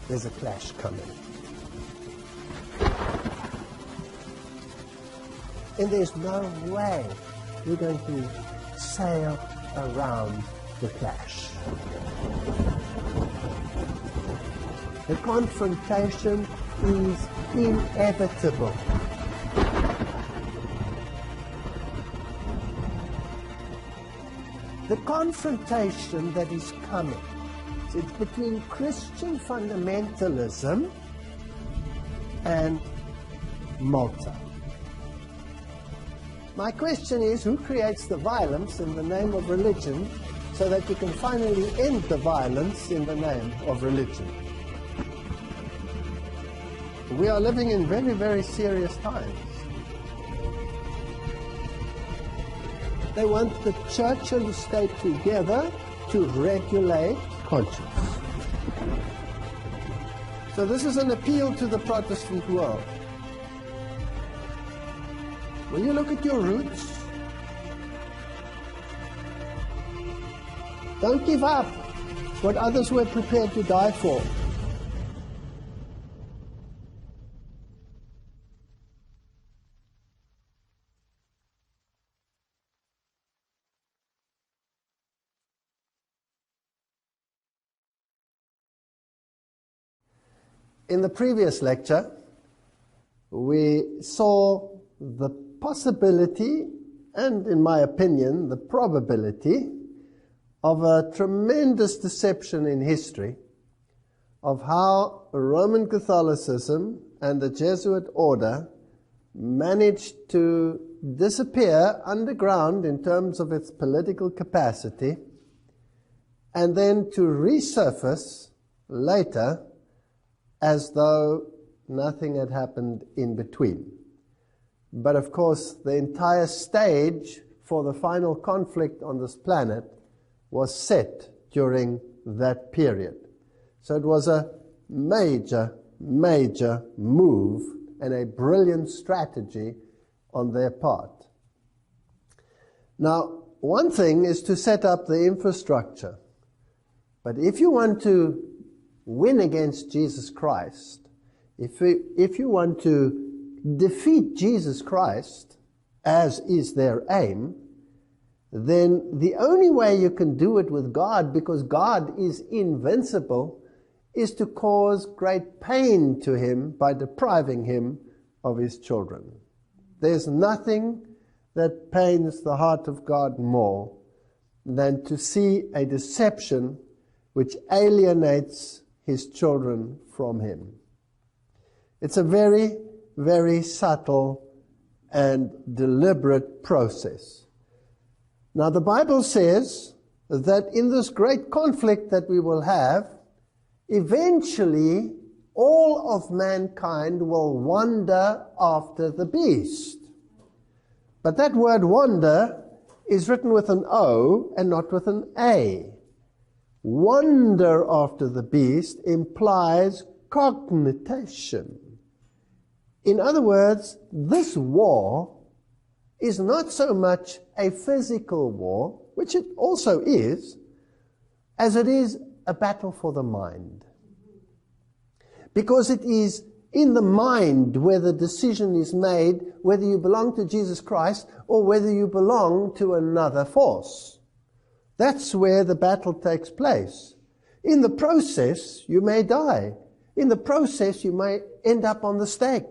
there's a clash coming. And there's no way we're going to sail around the clash. The confrontation is inevitable. The confrontation that is coming, it's between Christian fundamentalism and Malta. My question is, who creates the violence in the name of religion so that you can finally end the violence in the name of religion? We are living in very, very serious times. They want the church and the state together to regulate conscience. So this is an appeal to the Protestant world. Will you look at your roots? Don't give up what others were prepared to die for. In the previous lecture, we saw the possibility, and in my opinion, the probability of a tremendous deception in history of how Roman Catholicism and the Jesuit order managed to disappear underground in terms of its political capacity, and then to resurface later as though nothing had happened in between. But of course, the entire stage for the final conflict on this planet was set during that period. So it was a major, major move and a brilliant strategy on their part. Now, one thing is to set up the infrastructure. But if you want to win against Jesus Christ, if you want to defeat Jesus Christ, as is their aim, then the only way you can do it with God, because God is invincible, is to cause great pain to him by depriving him of his children. There's nothing that pains the heart of God more than to see a deception which alienates his children from him. It's a very, very subtle and deliberate process. Now, the Bible says that in this great conflict that we will have, eventually all of mankind will wander after the beast. But that word wander is written with an O and not with an A. Wander after the beast implies cognition. In other words, this war is not so much a physical war, which it also is, as it is a battle for the mind. Because it is in the mind where the decision is made whether you belong to Jesus Christ or whether you belong to another force. That's where the battle takes place. In the process, you may die. In the process, you may end up on the stake.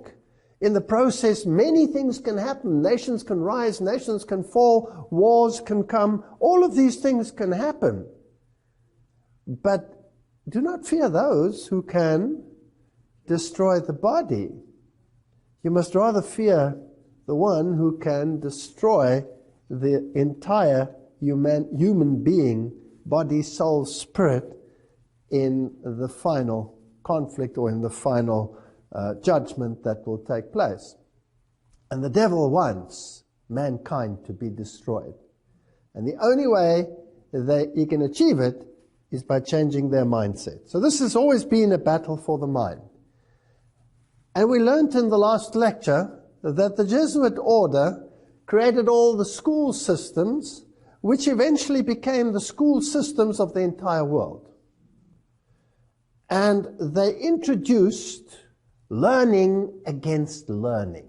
In the process, many things can happen. Nations can rise, nations can fall, wars can come. All of these things can happen. But do not fear those who can destroy the body. You must rather fear the one who can destroy the entire human being, body, soul, spirit, in the final conflict or in the final judgment that will take place. And the devil wants mankind to be destroyed. And the only way that he can achieve it is by changing their mindset. So this has always been a battle for the mind. And we learned in the last lecture that the Jesuit order created all the school systems which eventually became the school systems of the entire world. And they introduced learning against learning,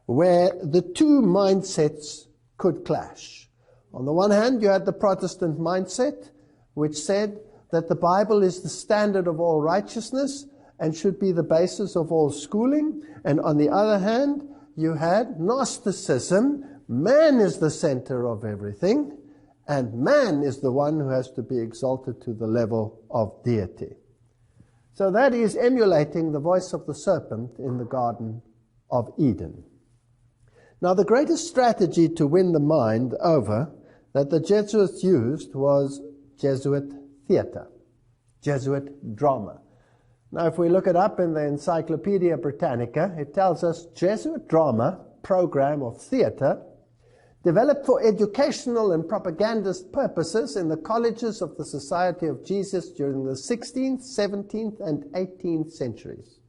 where the two mindsets could clash. On the one hand, you had the Protestant mindset, which said that the Bible is the standard of all righteousness and should be the basis of all schooling. And on the other hand, you had Gnosticism. Man is the center of everything, and man is the one who has to be exalted to the level of deity. So that is emulating the voice of the serpent in the Garden of Eden. Now, the greatest strategy to win the mind over that the Jesuits used was Jesuit theater, Jesuit drama. Now, if we look it up in the Encyclopedia Britannica, it tells us Jesuit drama, program of theater, developed for educational and propagandist purposes in the colleges of the Society of Jesus during the 16th, 17th, and 18th centuries.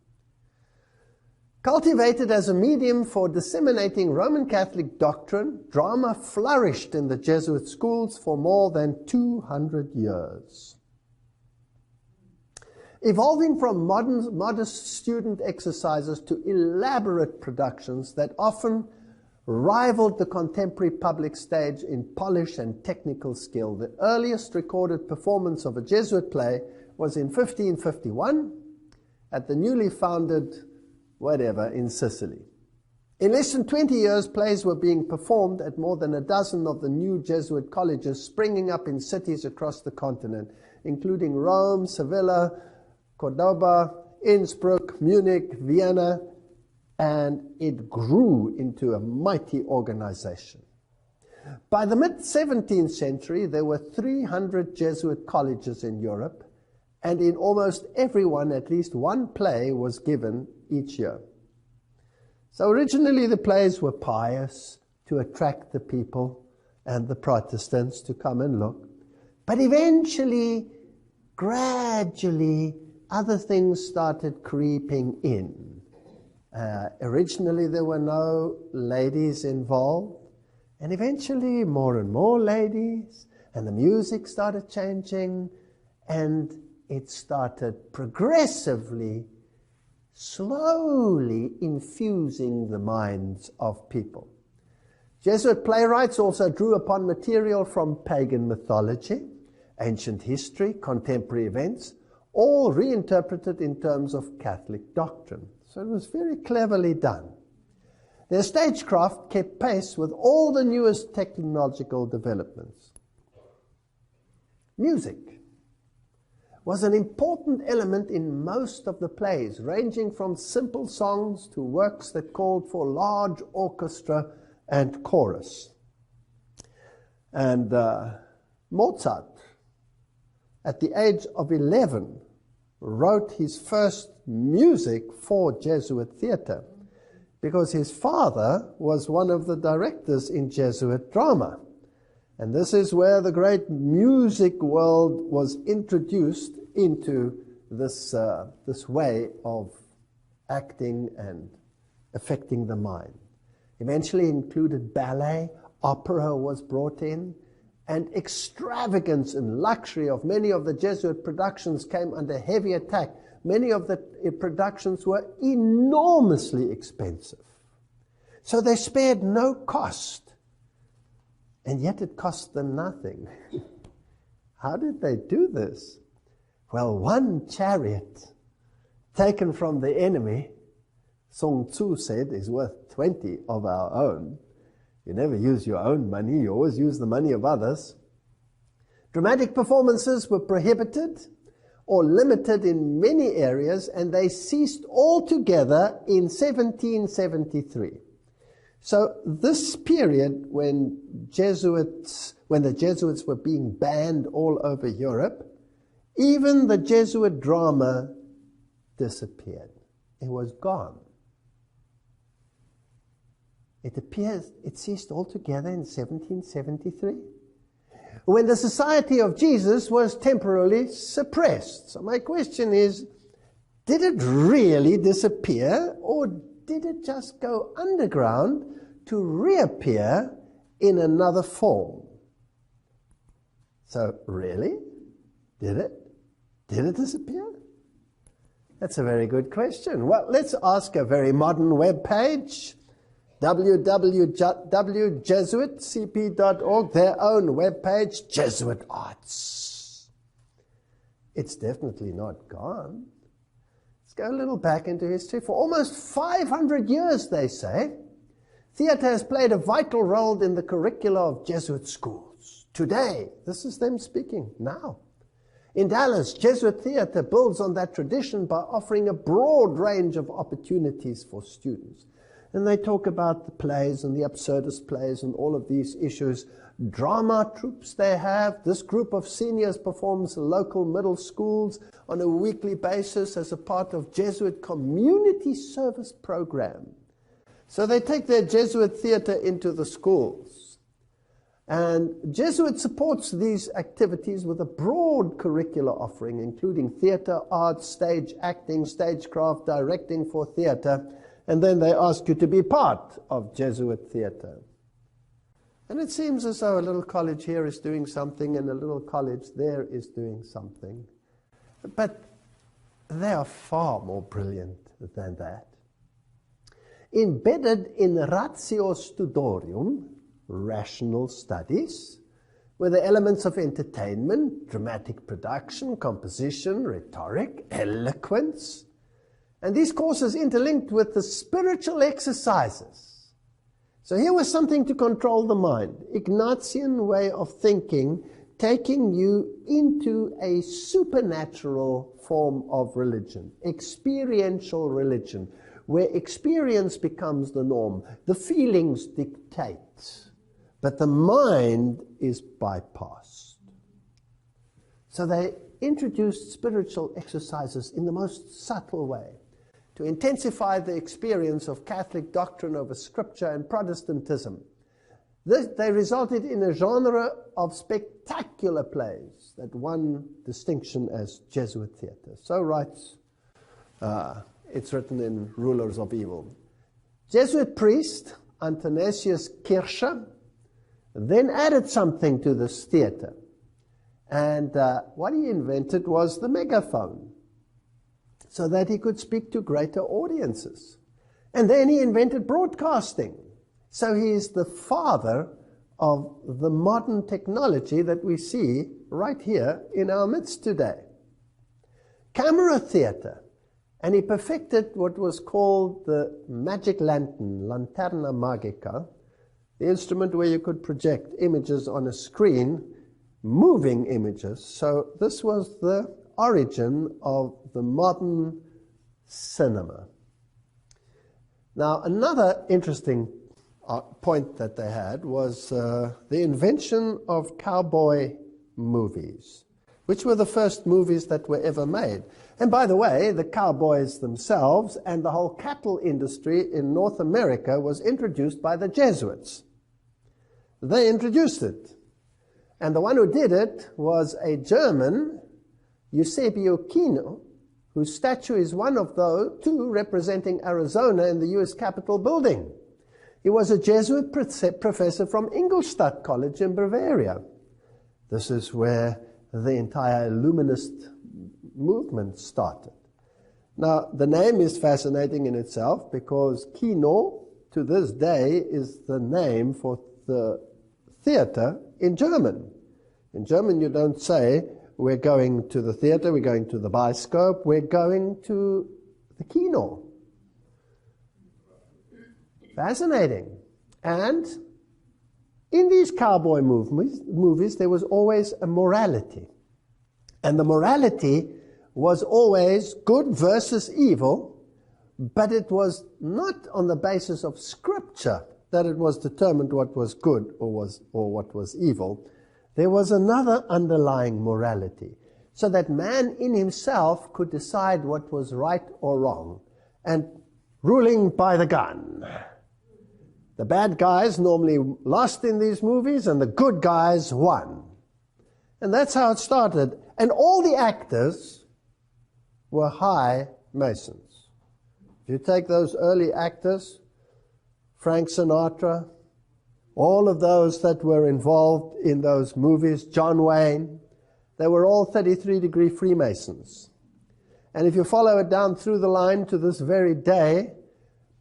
Cultivated as a medium for disseminating Roman Catholic doctrine, drama flourished in the Jesuit schools for more than 200 years. Evolving from modest student exercises to elaborate productions that often rivaled the contemporary public stage in polish and technical skill. The earliest recorded performance of a Jesuit play was in 1551 at the newly founded in Sicily. In less than 20 years, plays were being performed at more than a dozen of the new Jesuit colleges springing up in cities across the continent, including Rome, Sevilla, Cordoba, Innsbruck, Munich, Vienna, and it grew into a mighty organization. By the mid-17th century, there were 300 Jesuit colleges in Europe, and in almost every one, at least one play was given each year. So originally the plays were pious to attract the people and the Protestants to come and look. But eventually, gradually, other things started creeping in. Originally there were no ladies involved, and eventually more and more ladies, and the music started changing, and it started progressively, slowly infusing the minds of people. Jesuit playwrights also drew upon material from pagan mythology, ancient history, contemporary events, all reinterpreted in terms of Catholic doctrine. So it was very cleverly done. Their stagecraft kept pace with all the newest technological developments. Music was an important element in most of the plays, ranging from simple songs to works that called for large orchestra and chorus. And Mozart, at the age of 11, wrote his first music for Jesuit theater because his father was one of the directors in Jesuit drama. And this is where the great music world was introduced into this way of acting and affecting the mind. Eventually included ballet, opera was brought in, and extravagance and luxury of many of the Jesuit productions came under heavy attack. Many of the productions were enormously expensive. So they spared no cost. And yet it cost them nothing. How did they do this? Well, one chariot taken from the enemy, Sun Tzu said, is worth 20 of our own. You never use your own money, you always use the money of others. Dramatic performances were prohibited or limited in many areas, and they ceased altogether in 1773. So this period when the Jesuits were being banned all over Europe, even the Jesuit drama disappeared. It was gone. It appears it ceased altogether in 1773, when the Society of Jesus was temporarily suppressed. So my question is, did it really disappear, or did it just go underground to reappear in another form? So really, did it? Did it disappear? That's a very good question. Well, let's ask a very modern web page, www.jesuitcp.org, their own web page, Jesuit Arts. It's definitely not gone. Let's go a little back into history. For almost 500 years, they say, theater has played a vital role in the curricula of Jesuit schools. Today, this is them speaking now. In Dallas, Jesuit theater builds on that tradition by offering a broad range of opportunities for students. And they talk about the plays and the absurdist plays and all of these issues. Drama troupes they have. This group of seniors performs local middle schools on a weekly basis as a part of Jesuit community service program. So they take their Jesuit theater into the schools. And Jesuit supports these activities with a broad curricular offering, including theater, art, stage acting, stagecraft, directing for theater. And then they ask you to be part of Jesuit theater. And it seems as though a little college here is doing something and a little college there is doing something. But they are far more brilliant than that. Embedded in ratio studorium, rational studies, were the elements of entertainment, dramatic production, composition, rhetoric, eloquence. And these courses interlinked with the spiritual exercises. So here was something to control the mind. Ignatian way of thinking, taking you into a supernatural form of religion, experiential religion, where experience becomes the norm. The feelings dictate, but the mind is bypassed. So they introduced spiritual exercises in the most subtle way to intensify the experience of Catholic doctrine over Scripture and Protestantism. They resulted in a genre of spectacular plays that won distinction as Jesuit theater. So writes, it's written in Rulers of Evil. Jesuit priest Athanasius Kircher then added something to this theater. And what he invented was the megaphone, so that he could speak to greater audiences. And then he invented broadcasting. So he is the father of the modern technology that we see right here in our midst today. Camera theater. And he perfected what was called the magic lantern, lanterna magica, the instrument where you could project images on a screen, moving images. So this was the origin of the modern cinema. Now, another interesting point that they had was the invention of cowboy movies, which were the first movies that were ever made. And by the way, the cowboys themselves and the whole cattle industry in North America was introduced by the Jesuits. They introduced it. And the one who did it was a German, Eusebio Kino, whose statue is one of those two representing Arizona in the U.S. Capitol building. He was a Jesuit professor from Ingolstadt College in Bavaria. This is where the entire Illuminist movement started. Now, the name is fascinating in itself because Kino, to this day, is the name for the theater in German. In German, you don't say, we're going to the theater, we're going to the bioscope, we're going to the Kino. Fascinating. And in these cowboy movies, there was always a morality. And the morality was always good versus evil, but it was not on the basis of Scripture that it was determined what was good or what was evil. There was another underlying morality, so that man in himself could decide what was right or wrong, and ruling by the gun. The bad guys normally lost in these movies, and the good guys won. And that's how it started. And all the actors were high Masons. If you take those early actors, Frank Sinatra, all of those that were involved in those movies, John Wayne, They were all 33-degree Freemasons. And if you follow it down through the line to this very day,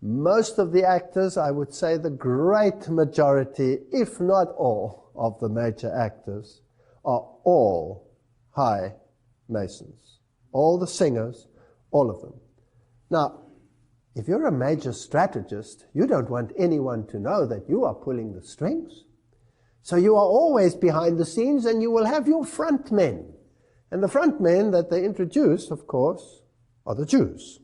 most of the actors, I would say the great majority, if not all, of the major actors are all high Masons. All the singers, all of them. Now, if you're a major strategist, you don't want anyone to know that you are pulling the strings. So you are always behind the scenes, and you will have your front men. And the front men that they introduce, of course, are the Jews.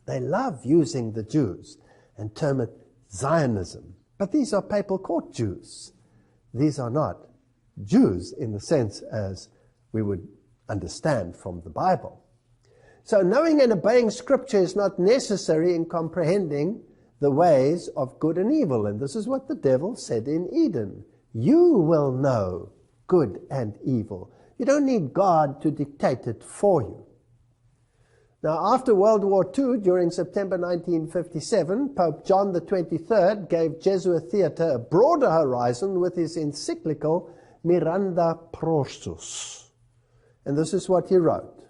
They love using the Jews and term it Zionism. But these are papal court Jews. These are not Jews in the sense as we would understand from the Bible. So knowing and obeying Scripture is not necessary in comprehending the ways of good and evil. And this is what the devil said in Eden. You will know good and evil. You don't need God to dictate it for you. Now, after World War II, during September 1957, Pope John the 23rd gave Jesuit theater a broader horizon with his encyclical Miranda Prosus. And this is what he wrote.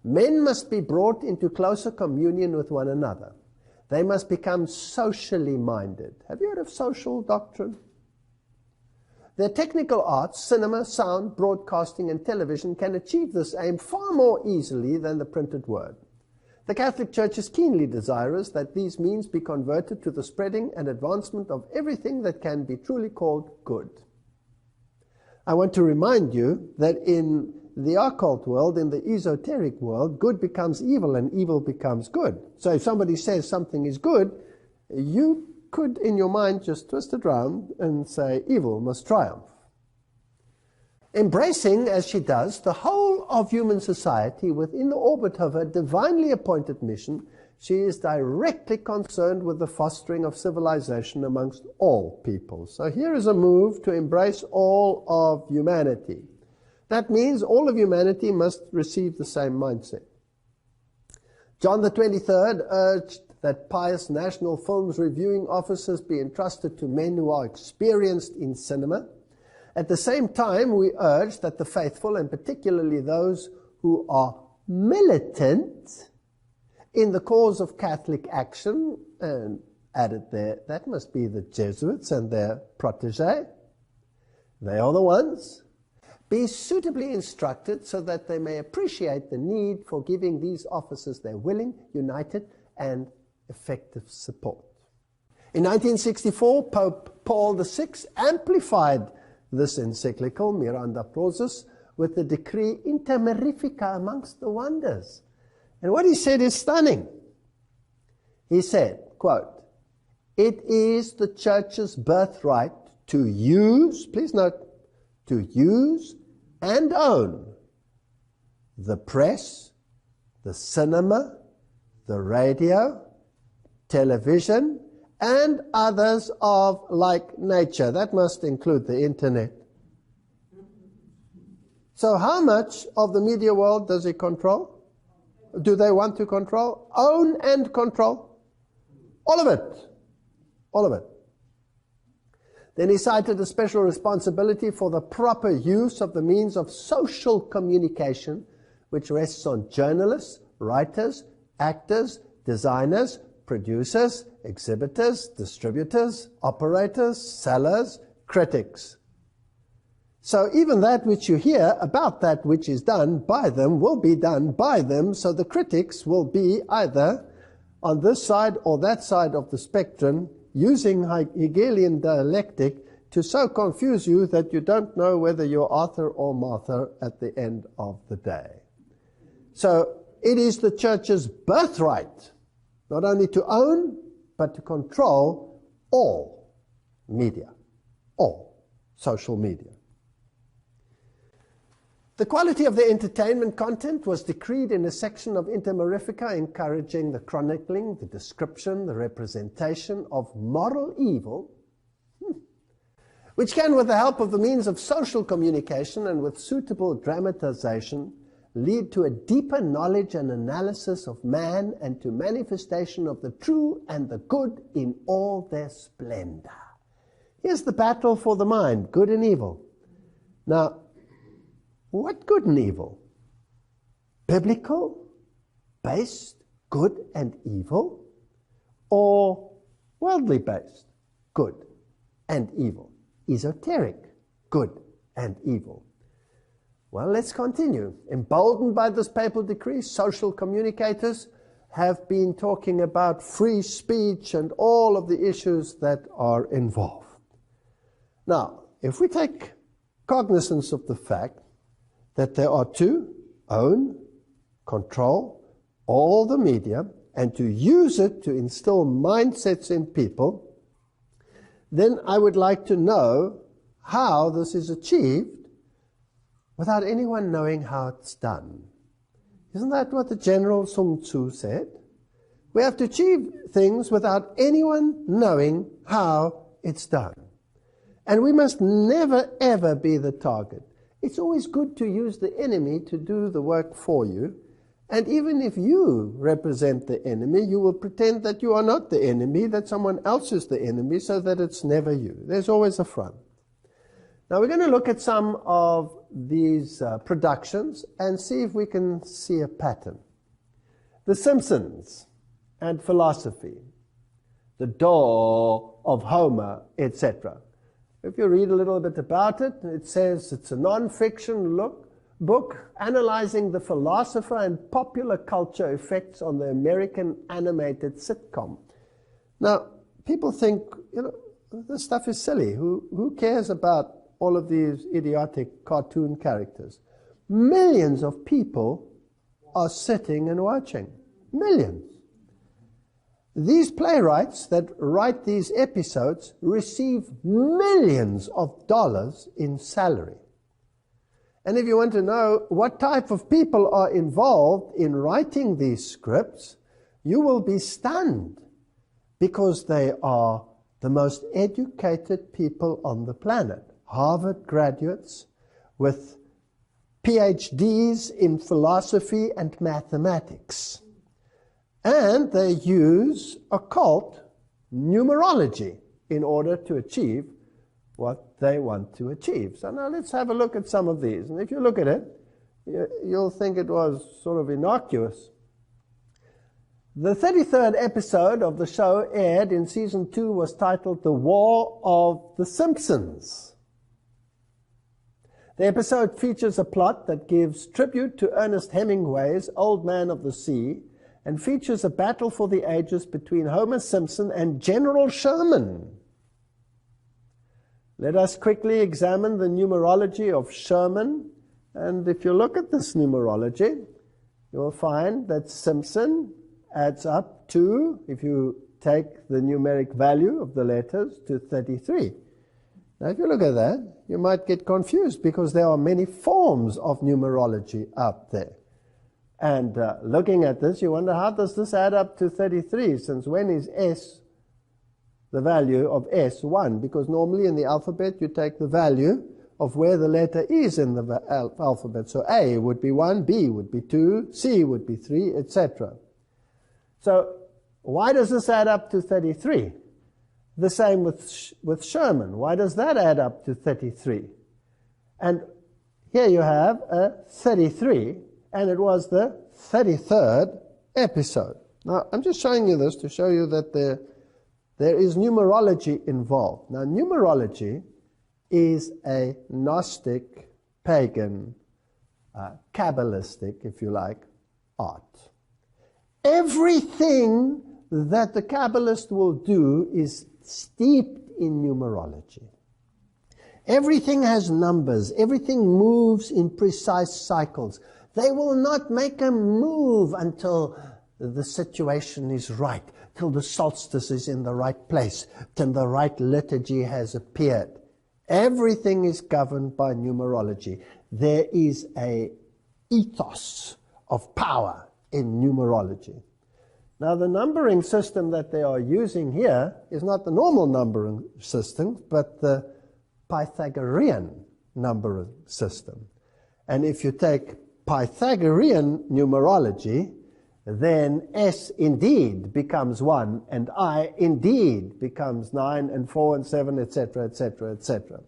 Men must be brought into closer communion with one another. They must become socially minded. Have you heard of social doctrine? The technical arts, cinema, sound, broadcasting, and television can achieve this aim far more easily than the printed word. The Catholic Church is keenly desirous that these means be converted to the spreading and advancement of everything that can be truly called good. I want to remind you that in the occult world, in the esoteric world, good becomes evil and evil becomes good. So if somebody says something is good, you could in your mind just twist it round and say evil must triumph. Embracing, as she does, the whole of human society within the orbit of her divinely appointed mission, she is directly concerned with the fostering of civilization amongst all people. So here is a move to embrace all of humanity. That means all of humanity must receive the same mindset. John the 23rd urged that pious national films reviewing offices be entrusted to men who are experienced in cinema. At the same time, we urge that the faithful, and particularly those who are militant in the cause of Catholic action, and added there, that must be the Jesuits and their protégés, they are the ones, be suitably instructed so that they may appreciate the need for giving these officers their willing, united, and effective support. In 1964, Pope Paul VI amplified this encyclical, Miranda Prosus, with the decree Inter Mirifica amongst the wonders. And what he said is stunning. He said, quote, "It is the Church's birthright to use," please note, to use and own the press, the cinema, the radio, television, and others of like nature. That must include the internet. So how much of the media world does he control? Do they want to control? Own and control? All of it. All of it. Then he cited a special responsibility for the proper use of the means of social communication, which rests on journalists, writers, actors, designers, producers, exhibitors, distributors, operators, sellers, critics. So even that which you hear about that which is done by them will be done by them, so the critics will be either on this side or that side of the spectrum, using Hegelian dialectic to so confuse you that you don't know whether you're Arthur or Martha at the end of the day. So it is the Church's birthright not only to own, but to control all media, all social media. The quality of the entertainment content was decreed in a section of Inter Mirifica encouraging the chronicling, the description, the representation of moral evil, which can, with the help of the means of social communication and with suitable dramatization, lead to a deeper knowledge and analysis of man and to manifestation of the true and the good in all their splendor. Here's the battle for the mind, good and evil. Now, What good and evil? Biblical, based, good and evil, or worldly based, good and evil? Esoteric, good and evil. Well, let's continue. Emboldened by this papal decree, social communicators have been talking about free speech and all of the issues that are involved. Now, if we take cognizance of the fact that there are to own, control all the media and to use it to instill mindsets in people, then I would like to know how this is achieved without anyone knowing how it's done. Isn't that what the General Sun Tzu said? We have to achieve things without anyone knowing how it's done. And we must never, ever be the target. It's always good to use the enemy to do the work for you. And even if you represent the enemy, you will pretend that you are not the enemy, that someone else is the enemy, so that it's never you. There's always a front. Now we're going to look at some of these productions and see if we can see a pattern. The Simpsons and philosophy, the door of Homer, etc. If you read a little bit about it, it says it's a non-fiction book analyzing the philosopher and popular culture effects on the American animated sitcom. Now, people think, this stuff is silly. Who cares about all of these idiotic cartoon characters? Millions of people are sitting and watching. Millions. These playwrights that write these episodes receive millions of dollars in salary. And if you want to know what type of people are involved in writing these scripts, you will be stunned, because they are the most educated people on the planet. Harvard graduates with PhDs in philosophy and mathematics. And they use occult numerology in order to achieve what they want to achieve. So now let's have a look at some of these. And if you look at it, you'll think it was sort of innocuous. The 33rd episode of the show aired in season 2 was titled The War of the Simpsons. The episode features a plot that gives tribute to Ernest Hemingway's Old Man of the Sea and features a battle for the ages between Homer Simpson and General Sherman. Let us quickly examine the numerology of Sherman. And if you look at this numerology, you'll find that Simpson adds up to, if you take the numeric value of the letters, to 33. Now, if you look at that, you might get confused because there are many forms of numerology out there. And looking at this, you wonder, how does this add up to 33? Since when is S, the value of S, 1? Because normally in the alphabet, you take the value of where the letter is in the alphabet. So A would be 1, B would be 2, C would be 3, etc. So why does this add up to 33? The same with Sherman. Why does that add up to 33? And here you have a 33, and it was the 33rd episode. Now, I'm just showing you this to show you that there is numerology involved. Now, numerology is a Gnostic, pagan, Kabbalistic, if you like, art. Everything that the Kabbalist will do is steeped in numerology. Everything has numbers. Everything moves in precise cycles. They will not make a move until the situation is right, till the solstice is in the right place, till the right liturgy has appeared. Everything is governed by numerology. There is an ethos of power in numerology. Now, the numbering system that they are using here is not the normal numbering system, but the Pythagorean numbering system. And if you take Pythagorean numerology, then S indeed becomes 1, and I indeed becomes 9 and 4 and 7, etc., etc., etc.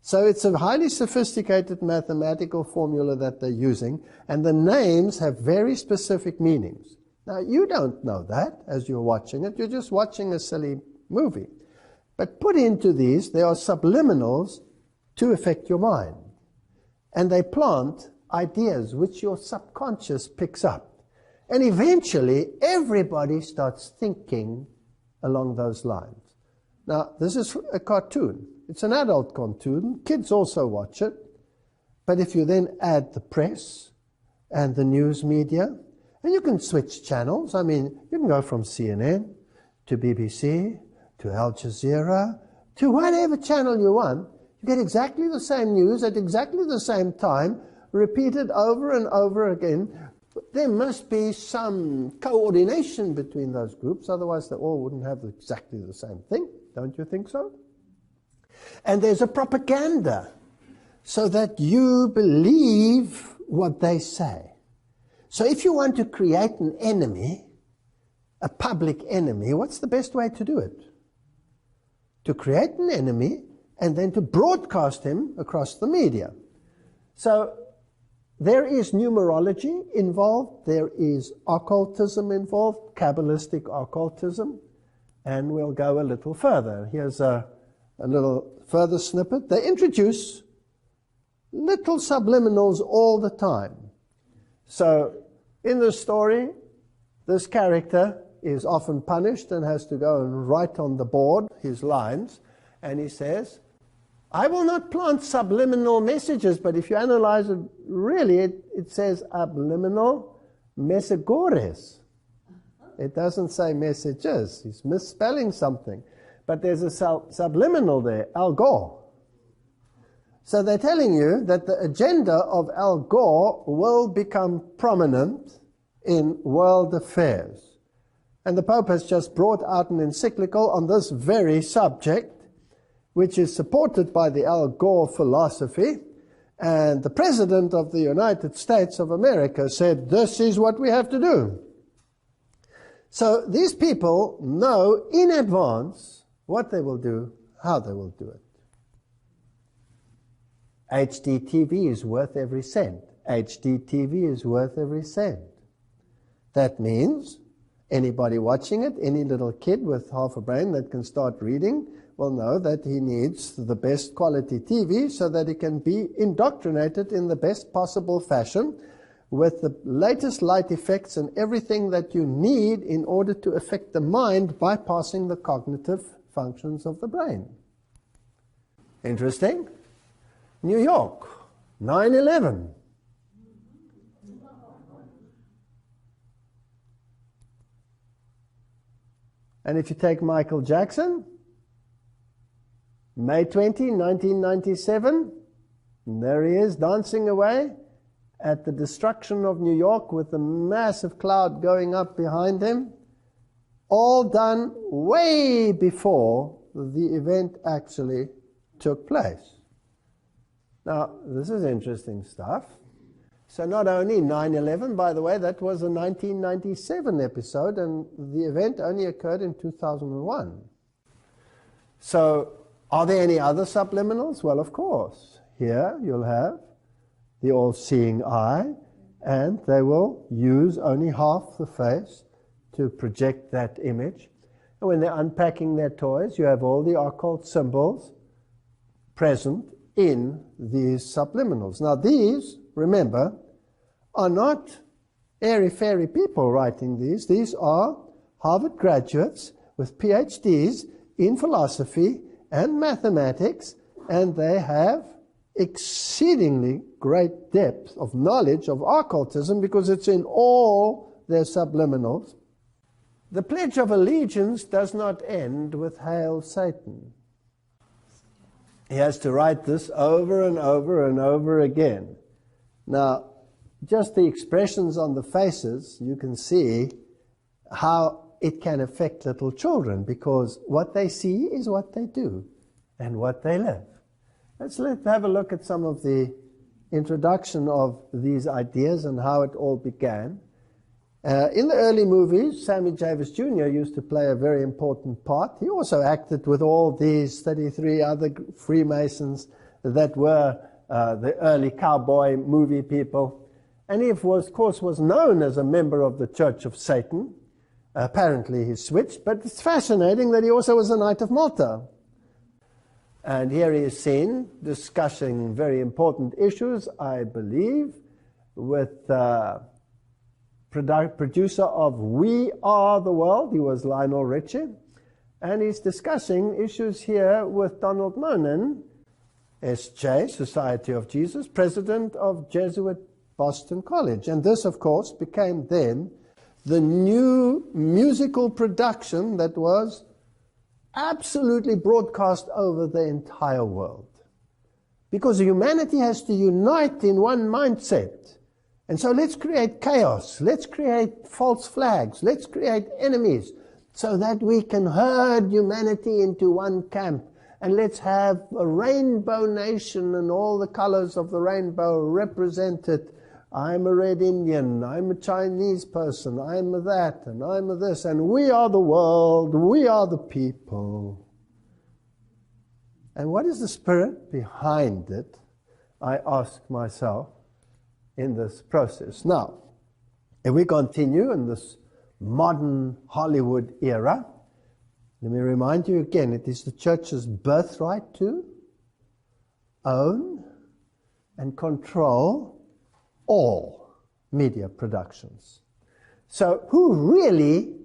So it's a highly sophisticated mathematical formula that they're using, and the names have very specific meanings. Now, you don't know that as you're watching it. You're just watching a silly movie. But put into these, there are subliminals to affect your mind. And they plant ideas which your subconscious picks up. And eventually, everybody starts thinking along those lines. Now, this is a cartoon. It's an adult cartoon. Kids also watch it. But if you then add the press and the news media, and you can switch channels. I mean, you can go from CNN to BBC to Al Jazeera to whatever channel you want. You get exactly the same news at exactly the same time, repeated over and over again. There must be some coordination between those groups, otherwise they all wouldn't have exactly the same thing. Don't you think so? And there's a propaganda so that you believe what they say. So if you want to create an enemy, a public enemy, what's the best way to do it? To create an enemy and then to broadcast him across the media. So there is numerology involved, there is occultism involved, Kabbalistic occultism, and we'll go a little further. Here's a little further snippet. They introduce little subliminals all the time. So in the story, this character is often punished and has to go and write on the board his lines, and he says, I will not plant subliminal messages, but if you analyze it, really it says subliminal messagores. It doesn't say messages. He's misspelling something. But there's a subliminal there, Al Gore. So they're telling you that the agenda of Al Gore will become prominent in world affairs. And the Pope has just brought out an encyclical on this very subject, which is supported by the Al Gore philosophy. And the President of the United States of America said, this is what we have to do. So these people know in advance what they will do, how they will do it. HDTV is worth every cent. HDTV is worth every cent. That means anybody watching it, any little kid with half a brain that can start reading, will know that he needs the best quality TV so that he can be indoctrinated in the best possible fashion with the latest light effects and everything that you need in order to affect the mind, bypassing the cognitive functions of the brain. Interesting? New York, 9/11. And if you take Michael Jackson, May 20, 1997, and there he is dancing away at the destruction of New York with a massive cloud going up behind him, all done way before the event actually took place. Now, this is interesting stuff. So not only 9/11, by the way, that was a 1997 episode, and the event only occurred in 2001. So are there any other subliminals? Well, of course. Here you'll have the all-seeing eye, and they will use only half the face to project that image. And when they're unpacking their toys, you have all the occult symbols present in these subliminals. Now these, remember, are not airy-fairy people writing these. These are Harvard graduates with PhDs in philosophy and mathematics, and they have exceedingly great depth of knowledge of occultism because it's in all their subliminals. The Pledge of Allegiance does not end with Hail Satan. He has to write this over and over and over again. Now, just the expressions on the faces, you can see how it can affect little children, because what they see is what they do and what they live. Let's have a look at some of the introduction of these ideas and how it all began. In the early movies, Sammy Davis Jr. used to play a very important part. He also acted with all these 33 other Freemasons that were the early cowboy movie people. And he, of course, was known as a member of the Church of Satan. Apparently he switched, but it's fascinating that he also was a Knight of Malta. And here he is seen discussing very important issues, I believe, with producer of We Are the World. He was Lionel Richie. And he's discussing issues here with Donald Monin, S.J., Society of Jesus, president of Jesuit Boston College. And this, of course, became then the new musical production that was absolutely broadcast over the entire world. Because humanity has to unite in one mindset. And so let's create chaos, let's create false flags, let's create enemies, so that we can herd humanity into one camp. And let's have a rainbow nation and all the colors of the rainbow represented. I'm a red Indian, I'm a Chinese person, I'm a that, and I'm a this, and we are the world, we are the people. And what is the spirit behind it, I ask myself, in this process? Now, if we continue in this modern Hollywood era, let me remind you again, it is the church's birthright to own and control all media productions. So who really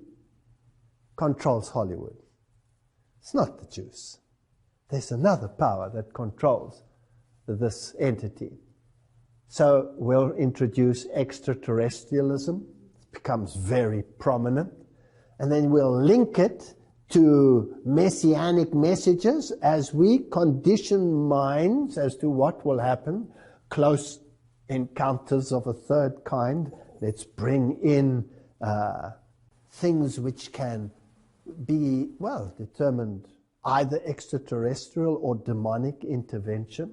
controls Hollywood? It's not the Jews. There's another power that controls this entity. So we'll introduce extraterrestrialism. It becomes very prominent. And then we'll link it to messianic messages as we condition minds as to what will happen. Close encounters of a third kind. Let's bring in things which can be, well, determined either extraterrestrial or demonic intervention.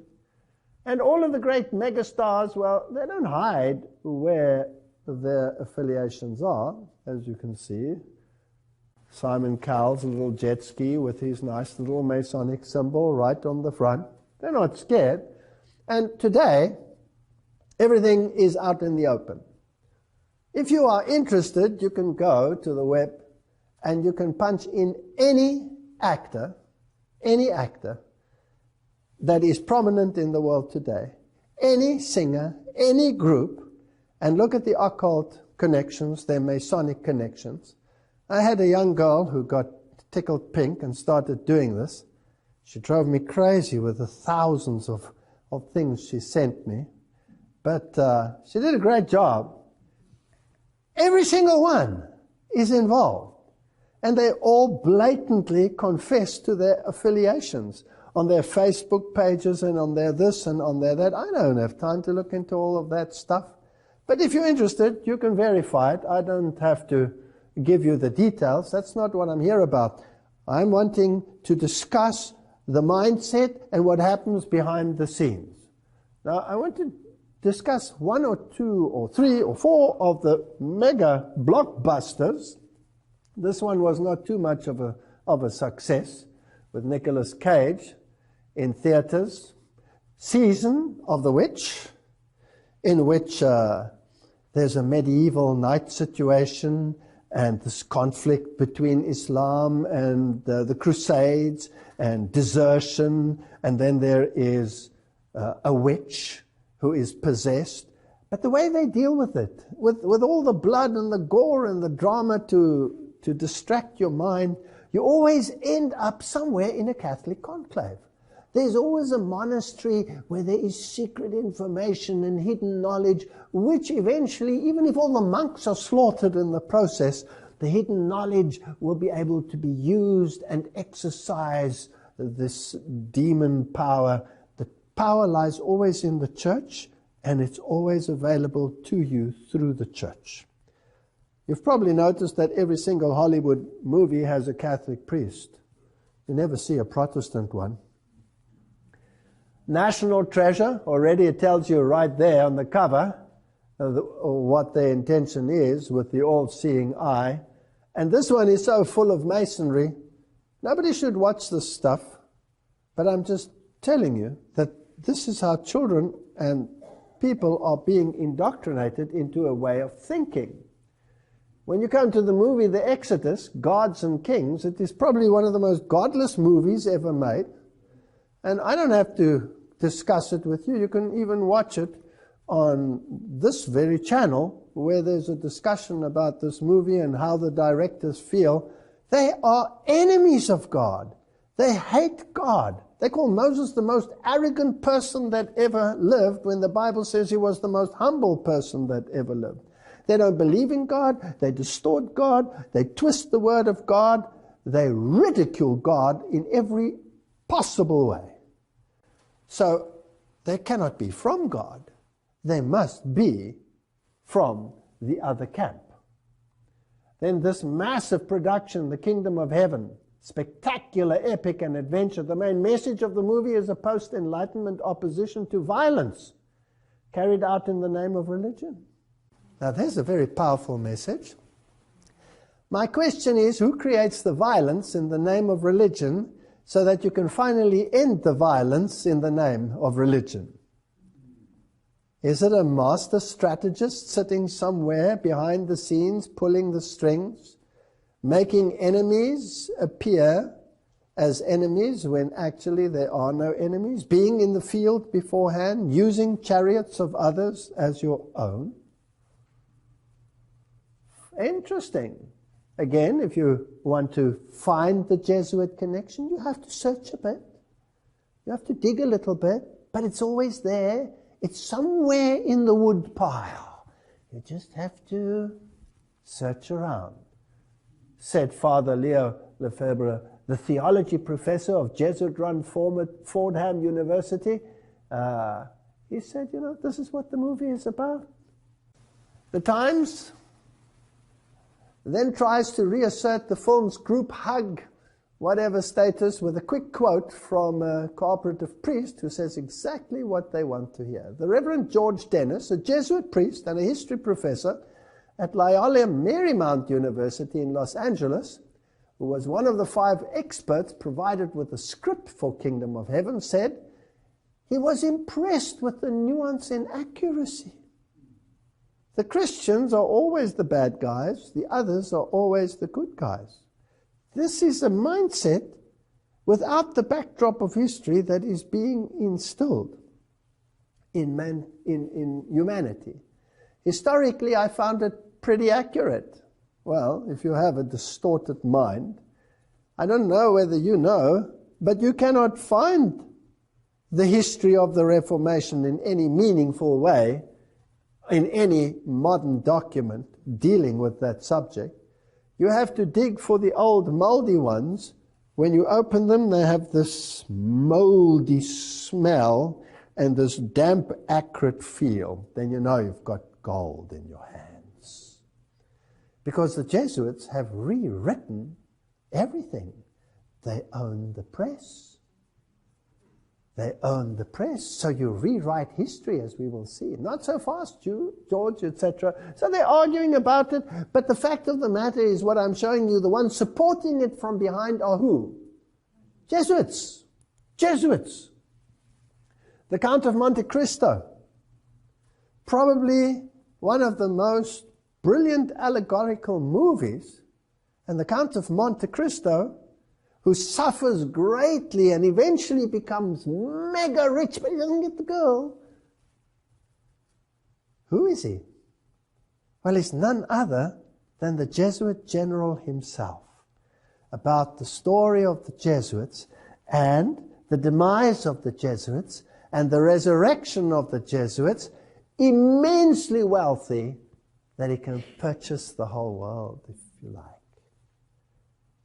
And all of the great megastars, well, they don't hide where their affiliations are, as you can see. Simon Cowell's little jet ski with his nice little Masonic symbol right on the front. They're not scared. And today, everything is out in the open. If you are interested, you can go to the web and you can punch in any actor that is prominent in the world today, any singer, any group, and look at the occult connections, their Masonic connections. I had a young girl who got tickled pink and started doing this. She drove me crazy with the thousands of things she sent me. But she did a great job. Every single one is involved. And they all blatantly confess to their affiliations on their Facebook pages and on their this and on their that. I don't have time to look into all of that stuff. But if you're interested, you can verify it. I don't have to give you the details. That's not what I'm here about. I'm wanting to discuss the mindset and what happens behind the scenes. Now, I want to discuss one or two or three or four of the mega blockbusters. This one was not too much of a success, with Nicolas Cage in theaters. Season of the Witch, in which there's a medieval knight situation and this conflict between Islam and the Crusades and desertion, and then there is a witch who is possessed. But the way they deal with it, with all the blood and the gore and the drama to distract your mind, you always end up somewhere in a Catholic conclave. There's always a monastery where there is secret information and hidden knowledge, which eventually, even if all the monks are slaughtered in the process, the hidden knowledge will be able to be used and exercise this demon power. The power lies always in the church, and it's always available to you through the church. You've probably noticed that every single Hollywood movie has a Catholic priest. You never see a Protestant one. National Treasure, already it tells you right there on the cover what their intention is with the all-seeing eye. And this one is so full of masonry, nobody should watch this stuff. But I'm just telling you that this is how children and people are being indoctrinated into a way of thinking. When you come to the movie The Exodus, Gods and Kings, it is probably one of the most godless movies ever made. And I don't have to discuss it with you. You can even watch it on this very channel, where there's a discussion about this movie and how the directors feel. They are enemies of God. They hate God. They call Moses the most arrogant person that ever lived, when the Bible says he was the most humble person that ever lived. They don't believe in God. They distort God. They twist the word of God. They ridicule God in every possible way. So they cannot be from God. They must be from the other camp. Then this massive production, The Kingdom of Heaven, spectacular, epic, and adventure. The main message of the movie is a post-Enlightenment opposition to violence carried out in the name of religion. Now, there's a very powerful message. My question is, who creates the violence in the name of religion so that you can finally end the violence in the name of religion? Is it a master strategist sitting somewhere behind the scenes, pulling the strings, making enemies appear as enemies when actually there are no enemies, being in the field beforehand, using chariots of others as your own? Interesting. Again, if you want to find the Jesuit connection, you have to search a bit. You have to dig a little bit, but it's always there. It's somewhere in the wood pile. You just have to search around. Said Father Leo Lefebvre, the theology professor of Jesuit-run Fordham University. He said, this is what the movie is about. The Times then tries to reassert the film's group hug, whatever status, with a quick quote from a cooperative priest who says exactly what they want to hear. The Reverend George Dennis, a Jesuit priest and a history professor at Loyola Marymount University in Los Angeles, who was one of the 5 experts provided with the script for Kingdom of Heaven, said he was impressed with the nuance and accuracy. The Christians are always the bad guys, the others are always the good guys. This is a mindset without the backdrop of history that is being instilled in humanity. Historically, I found it pretty accurate. Well, if you have a distorted mind, I don't know whether you know, but you cannot find the history of the Reformation in any meaningful way in any modern document dealing with that subject. You have to dig for the old moldy ones. When you open them, they have this moldy smell and this damp, acrid feel. Then you know you've got gold in your hands. Because the Jesuits have rewritten everything. They own the press. They own the press, so you rewrite history, as we will see. Not so fast, George, etc. So they're arguing about it, but the fact of the matter is what I'm showing you, the ones supporting it from behind are who? Jesuits. Jesuits. The Count of Monte Cristo. Probably one of the most brilliant allegorical movies. And the Count of Monte Cristo, who suffers greatly and eventually becomes mega rich, but he doesn't get the girl. Who is he? Well, he's none other than the Jesuit general himself. About the story of the Jesuits and the demise of the Jesuits and the resurrection of the Jesuits, immensely wealthy, that he can purchase the whole world, if you like.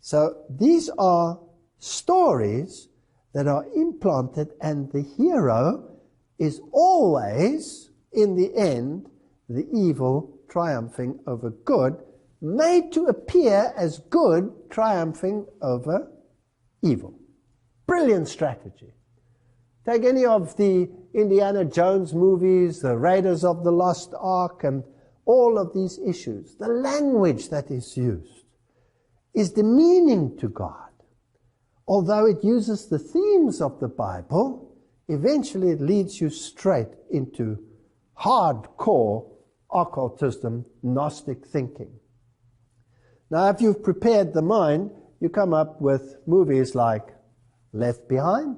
So these are stories that are implanted, and the hero is always, in the end, the evil triumphing over good, made to appear as good triumphing over evil. Brilliant strategy. Take any of the Indiana Jones movies, the Raiders of the Lost Ark, and all of these issues. The language that is used is demeaning to God. Although it uses the themes of the Bible, eventually it leads you straight into hardcore occultism, Gnostic thinking. Now, if you've prepared the mind, you come up with movies like Left Behind,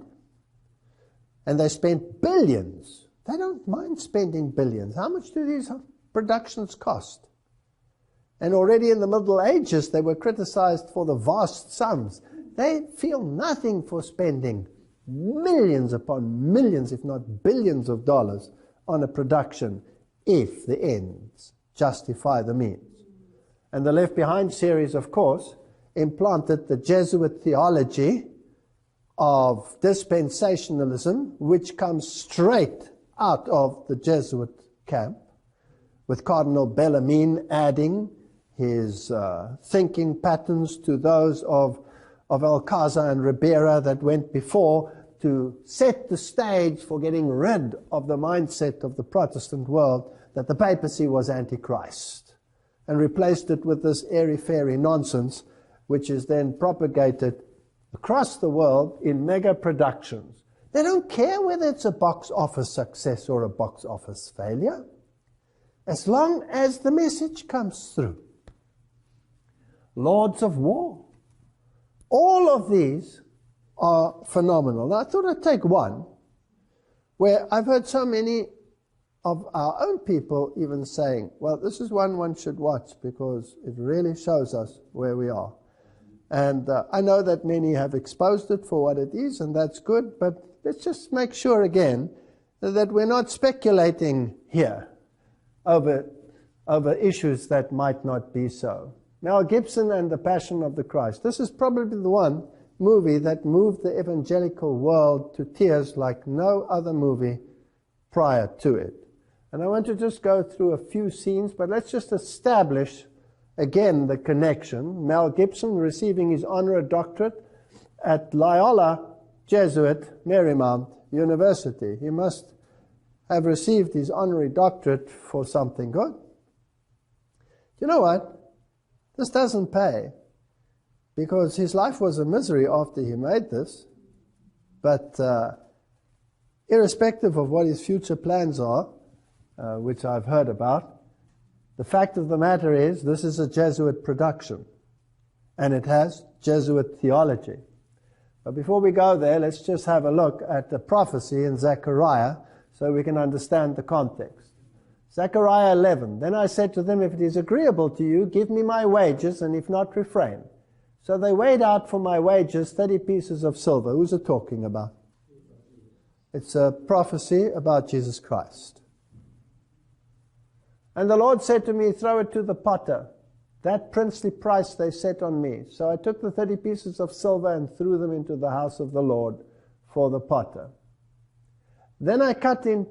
and they spent billions. They don't mind spending billions. How much do these productions cost? And already in the Middle Ages, they were criticized for the vast sums. They feel nothing for spending millions upon millions, if not billions of dollars on a production, if the ends justify the means. And the Left Behind series, of course, implanted the Jesuit theology of dispensationalism, which comes straight out of the Jesuit camp, with Cardinal Bellarmine adding his thinking patterns to those of Alcázar and Ribera that went before, to set the stage for getting rid of the mindset of the Protestant world that the papacy was Antichrist, and replaced it with this airy-fairy nonsense, which is then propagated across the world in mega productions. They don't care whether it's a box office success or a box office failure, as long as the message comes through. Lords of War. All of these are phenomenal. Now, I thought I'd take one where I've heard so many of our own people even saying, well, this is one should watch because it really shows us where we are. And I know that many have exposed it for what it is, and that's good, but let's just make sure again that we're not speculating here over issues that might not be so. Mel Gibson and the Passion of the Christ. This is probably the one movie that moved the evangelical world to tears like no other movie prior to it. And I want to just go through a few scenes, but let's just establish again the connection. Mel Gibson receiving his honorary doctorate at Loyola Jesuit Marymount University. He must have received his honorary doctorate for something good. You know what? This doesn't pay, because his life was a misery after he made this. But irrespective of what his future plans are, which I've heard about, the fact of the matter is this is a Jesuit production, and it has Jesuit theology. But before we go there, let's just have a look at the prophecy in Zechariah so we can understand the context. Zechariah 11, then I said to them, if it is agreeable to you, give me my wages, and if not, refrain. So they weighed out for my wages 30 pieces of silver. Who's it talking about? It's a prophecy about Jesus Christ. And the Lord said to me, throw it to the potter. That princely price they set on me. So I took the 30 pieces of silver and threw them into the house of the Lord for the potter. Then I cut in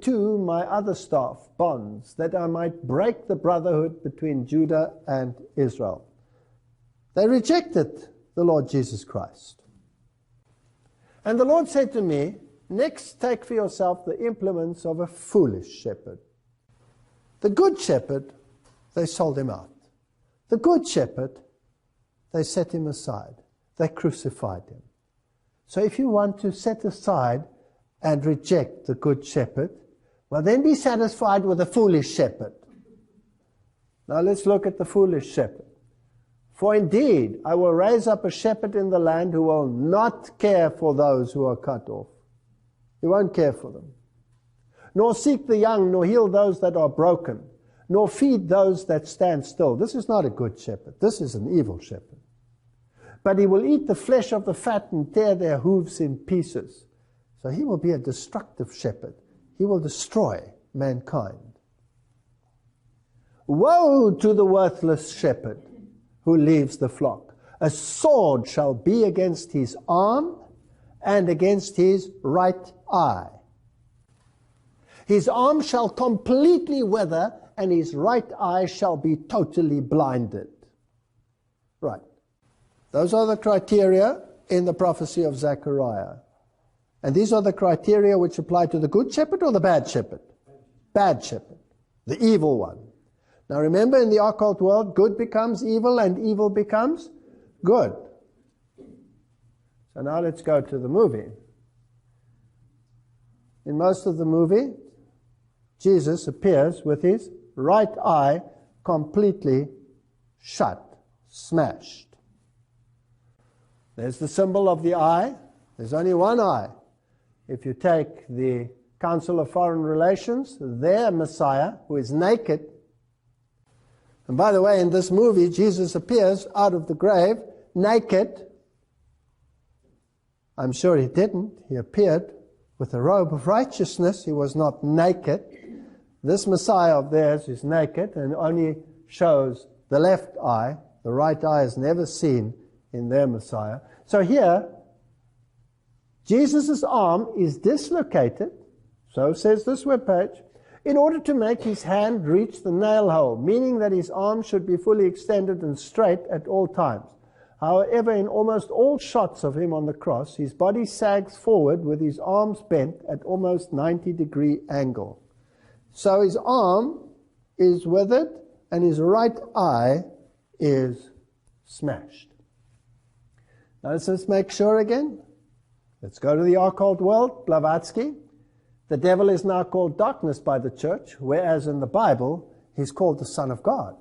two my other staff, bonds, that I might break the brotherhood between Judah and Israel. They rejected the Lord Jesus Christ. And the Lord said to me, next take for yourself the implements of a foolish shepherd. The good shepherd, they sold him out. The good shepherd, they set him aside. They crucified him. So if you want to set aside and reject the good shepherd, well, then be satisfied with the foolish shepherd. Now let's look at the foolish shepherd. For indeed, I will raise up a shepherd in the land who will not care for those who are cut off. He won't care for them. Nor seek the young, nor heal those that are broken, nor feed those that stand still. This is not a good shepherd. This is an evil shepherd. But he will eat the flesh of the fat and tear their hooves in pieces. So he will be a destructive shepherd. He will destroy mankind. Woe to the worthless shepherd who leaves the flock. A sword shall be against his arm and against his right eye. His arm shall completely wither, and his right eye shall be totally blinded. Right. Those are the criteria in the prophecy of Zechariah. And these are the criteria which apply to the good shepherd or the bad shepherd? Bad shepherd. The evil one. Now remember, in the occult world, good becomes evil and evil becomes good. So now let's go to the movie. in most of the movie, Jesus appears with his right eye completely shut, smashed. There's the symbol of the eye. There's only one eye. If you take the Council of Foreign Relations, their Messiah, who is naked, and by the way, in this movie, Jesus appears out of the grave naked. I'm sure he didn't. He appeared with a robe of righteousness. He was not naked. This Messiah of theirs is naked and only shows the left eye. The right eye is never seen in their Messiah. So here, Jesus' arm is dislocated, so says this webpage, in order to make his hand reach the nail hole, meaning that his arm should be fully extended and straight at all times. However, in almost all shots of him on the cross, his body sags forward with his arms bent at almost 90-degree angle. So his arm is withered and his right eye is smashed. Now let's just make sure again. Let's go to the occult world, Blavatsky. The devil is now called darkness by the church, whereas in the Bible, he's called the Son of God.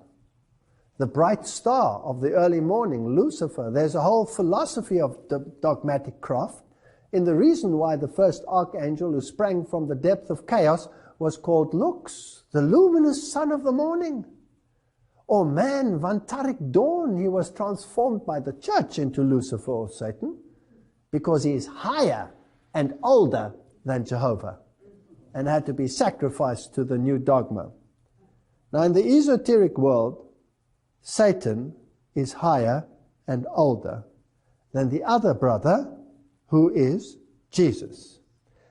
The bright star of the early morning, Lucifer. There's a whole philosophy of dogmatic craft in the reason why the first archangel who sprang from the depth of chaos was called Lux, the luminous son of the morning. Or man, Vantaric dawn, he was transformed by the church into Lucifer or Satan because he is higher and older than Jehovah and had to be sacrificed to the new dogma. Now in the esoteric world, Satan is higher and older than the other brother, who is Jesus.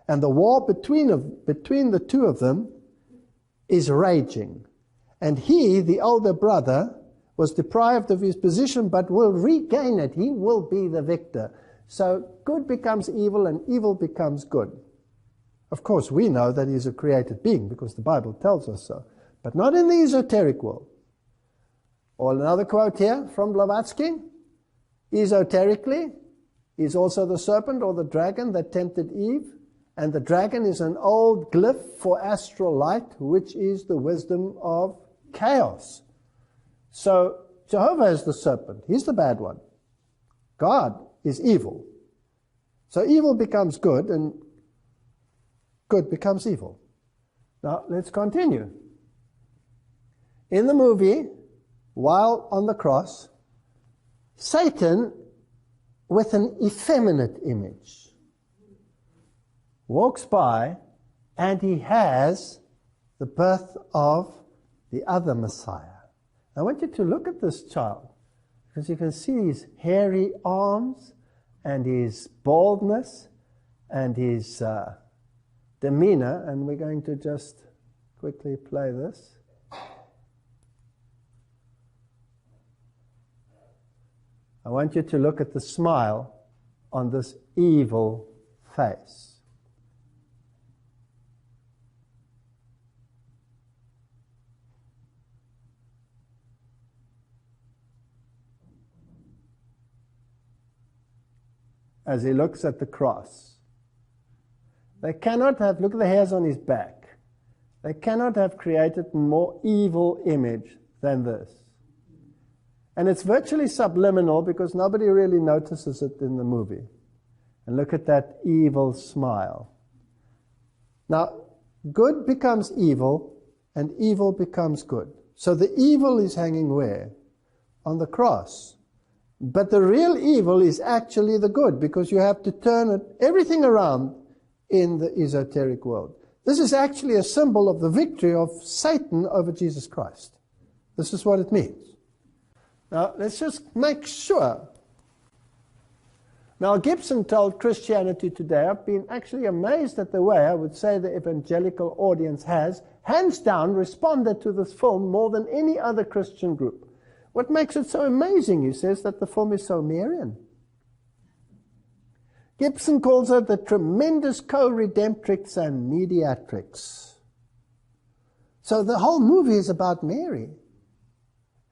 And the war between the two of them is raging. And he, the older brother, was deprived of his position but will regain it. He will be the victor. So good becomes evil and evil becomes good. Of course, we know that he's a created being because the Bible tells us so. But not in the esoteric world. Or another quote here from Blavatsky. Esoterically, he's also the serpent or the dragon that tempted Eve. And the dragon is an old glyph for astral light, which is the wisdom of chaos. So Jehovah is the serpent. He's the bad one. God is evil. So evil becomes good and good becomes evil. Now let's continue. In the movie, while on the cross, Satan, with an effeminate image, walks by and he has the birth of the other Messiah. I want you to look at this child because you can see his hairy arms and his baldness and his demeanor, and we're going to just quickly play this. I want you to look at the smile on this evil face. As he looks at the cross. They cannot have, look at the hairs on his back. They cannot have created a more evil image than this. And it's virtually subliminal because nobody really notices it in the movie. And look at that evil smile. Now, good becomes evil and evil becomes good. So the evil is hanging where? On the cross. But the real evil is actually the good because you have to turn everything around in the esoteric world. This is actually a symbol of the victory of Satan over Jesus Christ. This is what it means. Now, let's just make sure. Mel Gibson told Christianity Today, I've been actually amazed at the way, I would say, the evangelical audience has, hands down, responded to this film more than any other Christian group. What makes it so amazing, he says, that the film is so Marian. Gibson calls her the tremendous co-redemptrix and mediatrix. So the whole movie is about Mary.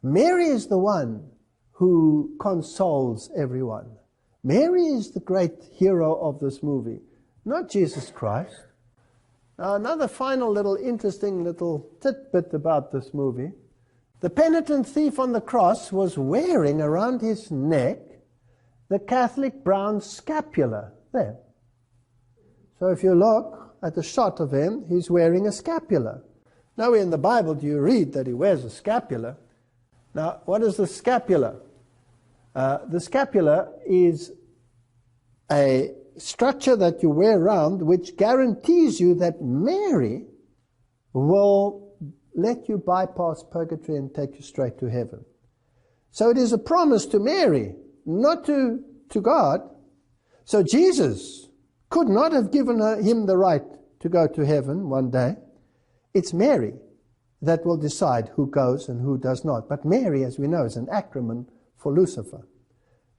Mary is the one who consoles everyone. Mary is the great hero of this movie, not Jesus Christ. Now, another final little interesting little tidbit about this movie. The penitent thief on the cross was wearing around his neck the Catholic brown scapular. There. So if you look at the shot of him, he's wearing a scapular. Nowhere in the Bible do you read that he wears a scapular. Now, what is the scapular? The scapular is a structure that you wear around which guarantees you that Mary will let you bypass purgatory and take you straight to heaven. So it is a promise to Mary, not to God. So Jesus could not have given him the right to go to heaven one day. It's Mary that will decide who goes and who does not. But Mary, as we know, is an acronym for Lucifer,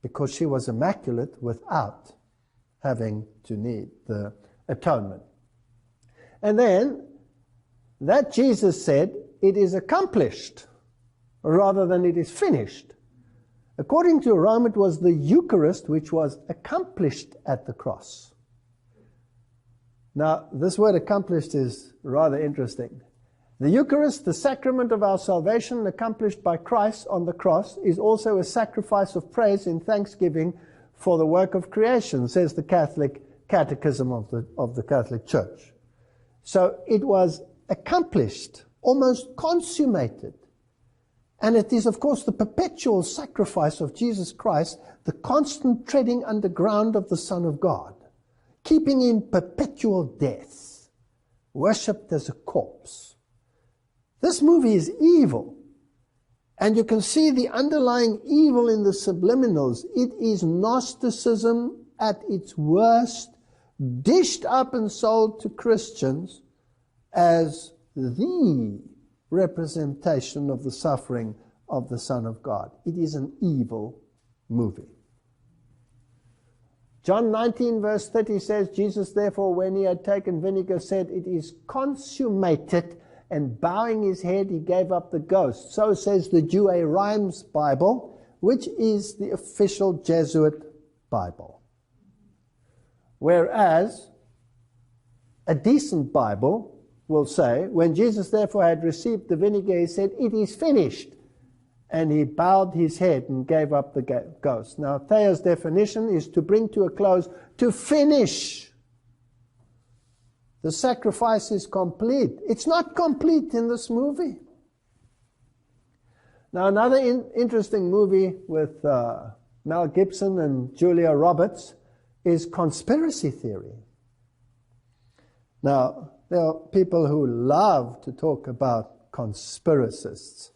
because she was immaculate without having to need the atonement. And then, that Jesus said, it is accomplished, rather than it is finished. According to Rome, it was the Eucharist which was accomplished at the cross. Now, this word accomplished is rather interesting. The Eucharist, the sacrament of our salvation accomplished by Christ on the cross, is also a sacrifice of praise in thanksgiving for the work of creation, says the Catholic Catechism of the Catholic Church. So it was accomplished, almost consummated. And it is, of course, the perpetual sacrifice of Jesus Christ, the constant treading underground of the Son of God, keeping in perpetual death, worshipped as a corpse. This movie is evil. And you can see the underlying evil in the subliminals. It is Gnosticism at its worst, dished up and sold to Christians as the representation of the suffering of the Son of God. It is an evil movie. John 19 verse 30 says, Jesus therefore, when he had taken vinegar, said, it is consummated, and bowing his head, he gave up the ghost. So says the Douay Rheims Bible, which is the official Jesuit Bible. Whereas a decent Bible will say, when Jesus therefore had received the vinegar, he said, it is finished. And he bowed his head and gave up the ghost. Now, Thayer's definition is to bring to a close, to finish. The sacrifice is complete. It's not complete in this movie. Now, another interesting movie with Mel Gibson and Julia Roberts is conspiracy theory. Now, there are people who love to talk about conspiracists.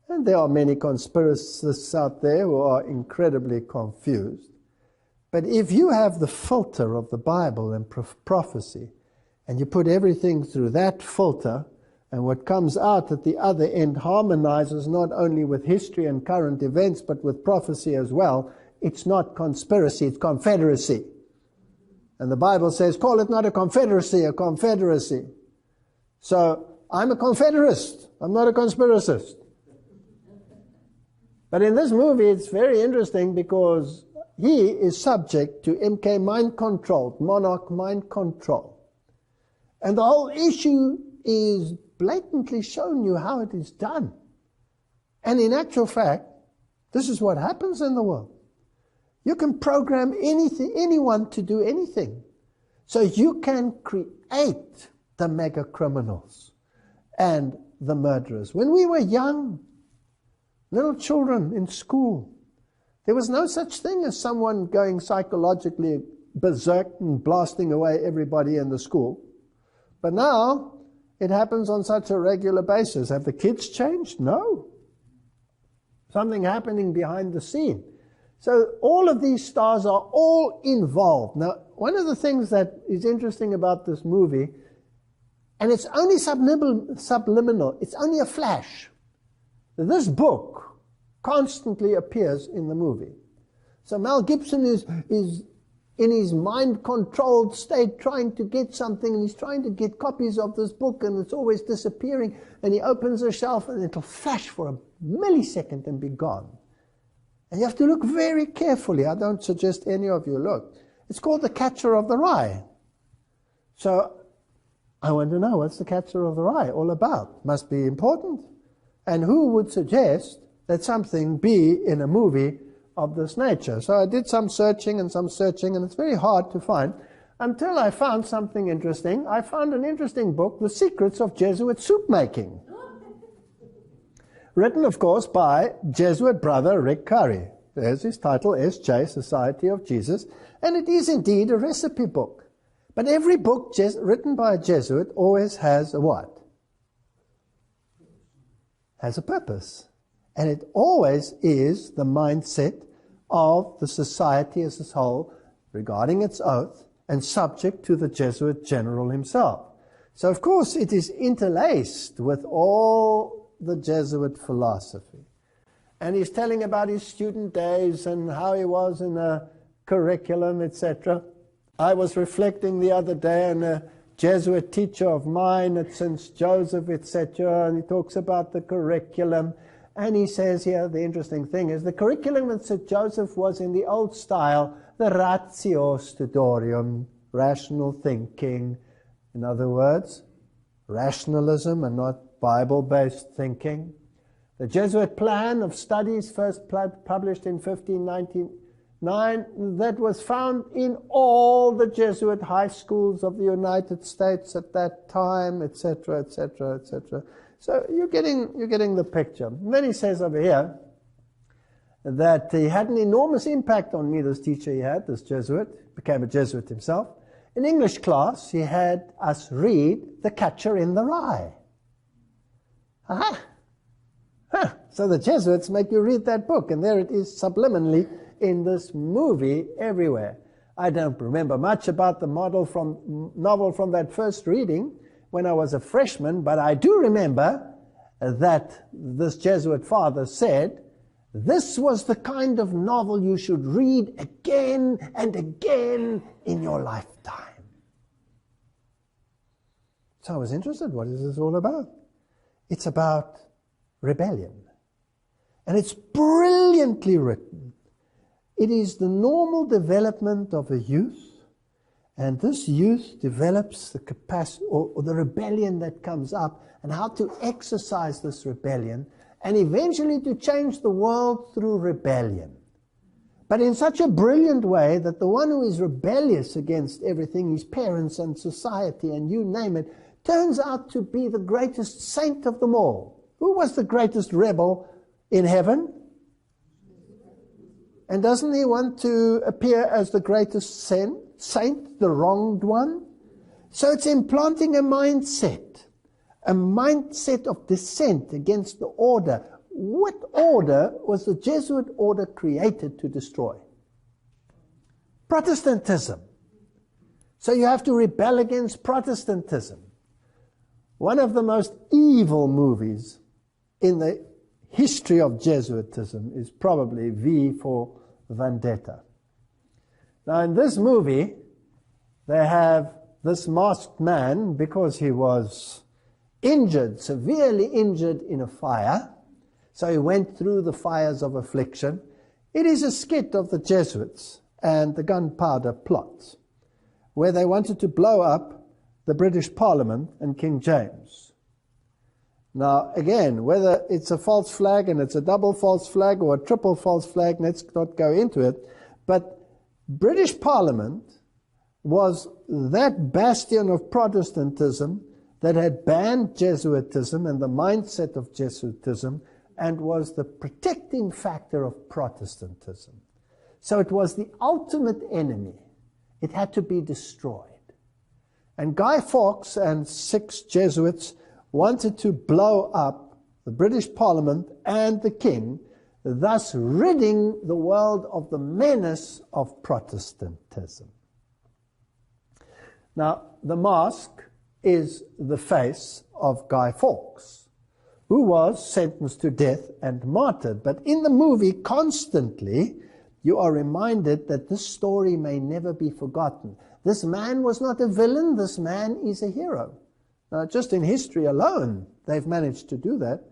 And there are many conspiracists out there who are incredibly confused. But if you have the filter of the Bible and prophecy, and you put everything through that filter, and what comes out at the other end harmonizes not only with history and current events, but with prophecy as well, it's not conspiracy, it's confederacy. And the Bible says, call it not a confederacy, a confederacy. So, I'm a confederist, I'm not a conspiracist. But in this movie, it's very interesting because he is subject to MK mind control, monarch mind control. And the whole issue is blatantly showing you how it is done. And in actual fact, this is what happens in the world. You can program anyone to do anything. So you can create the mega criminals and the murderers. When we were young, little children in school, there was no such thing as someone going psychologically berserk and blasting away everybody in the school. But now, it happens on such a regular basis. Have the kids changed? No. Something happening behind the scene. So all of these stars are all involved. Now, one of the things that is interesting about this movie, and it's only subliminal, it's only a flash. This book constantly appears in the movie. So Mel Gibson is in his mind-controlled state trying to get something, and he's trying to get copies of this book, and it's always disappearing, and he opens a shelf, and it'll flash for a millisecond and be gone. And you have to look very carefully. I don't suggest any of you look. It's called The Catcher of the Rye. So I want to know, what's the catcher of the rye all about? Must be important. And who would suggest that something be in a movie of this nature? So I did some searching, and it's very hard to find, until I found something interesting. I found an interesting book, The Secrets of Jesuit Soup Making, written, of course, by Jesuit brother Rick Curry. There's his title, S.J., Society of Jesus, and it is indeed a recipe book. But every book written by a Jesuit always has a what? Has a purpose. And it always is the mindset of the society as a whole regarding its oath and subject to the Jesuit general himself. So, of course, it is interlaced with all the Jesuit philosophy. And he's telling about his student days and how he was in a curriculum, etc. I was reflecting the other day on a Jesuit teacher of mine at St. Joseph, etc., and he talks about the curriculum. And he says here, the interesting thing is, the curriculum at St. Joseph was in the old style, the ratio studiorum, rational thinking. In other words, rationalism and not Bible-based thinking. The Jesuit plan of studies, first published in 1599, that was found in all the Jesuit high schools of the United States at that time, etc., etc., etc. So you're getting the picture. And then he says over here that he had an enormous impact on me, this teacher he had, this Jesuit, became a Jesuit himself. In English class, he had us read The Catcher in the Rye. Aha! Huh. So the Jesuits make you read that book, and there it is subliminally in this movie everywhere. I don't remember much about the novel from that first reading when I was a freshman, but I do remember that this Jesuit father said, this was the kind of novel you should read again and again in your lifetime. So I was interested, what is this all about? It's about rebellion. And it's brilliantly written. It is the normal development of a youth, and this youth develops the capacity, or the rebellion that comes up, and how to exercise this rebellion, and eventually to change the world through rebellion. But in such a brilliant way that the one who is rebellious against everything, his parents and society and you name it, turns out to be the greatest saint of them all. Who was the greatest rebel in heaven? And doesn't he want to appear as the greatest saint, the wronged one? So it's implanting a mindset of dissent against the order. What order was the Jesuit order created to destroy? Protestantism. So you have to rebel against Protestantism. One of the most evil movies in the history of Jesuitism is probably V for Vendetta. Now in this movie, they have this masked man, because he was injured, severely injured in a fire, so he went through the fires of affliction. It is a skit of the Jesuits and the gunpowder plot, where they wanted to blow up the British Parliament and King James. Now, again, whether it's a false flag and it's a double false flag or a triple false flag, let's not go into it, but British Parliament was that bastion of Protestantism that had banned Jesuitism and the mindset of Jesuitism and was the protecting factor of Protestantism. So it was the ultimate enemy. It had to be destroyed. And Guy Fawkes and 6 Jesuits wanted to blow up the British Parliament and the King, thus ridding the world of the menace of Protestantism. Now, the mask is the face of Guy Fawkes, who was sentenced to death and martyred. But in the movie, constantly, you are reminded that this story may never be forgotten. This man was not a villain, this man is a hero. Now, just in history alone, they've managed to do that,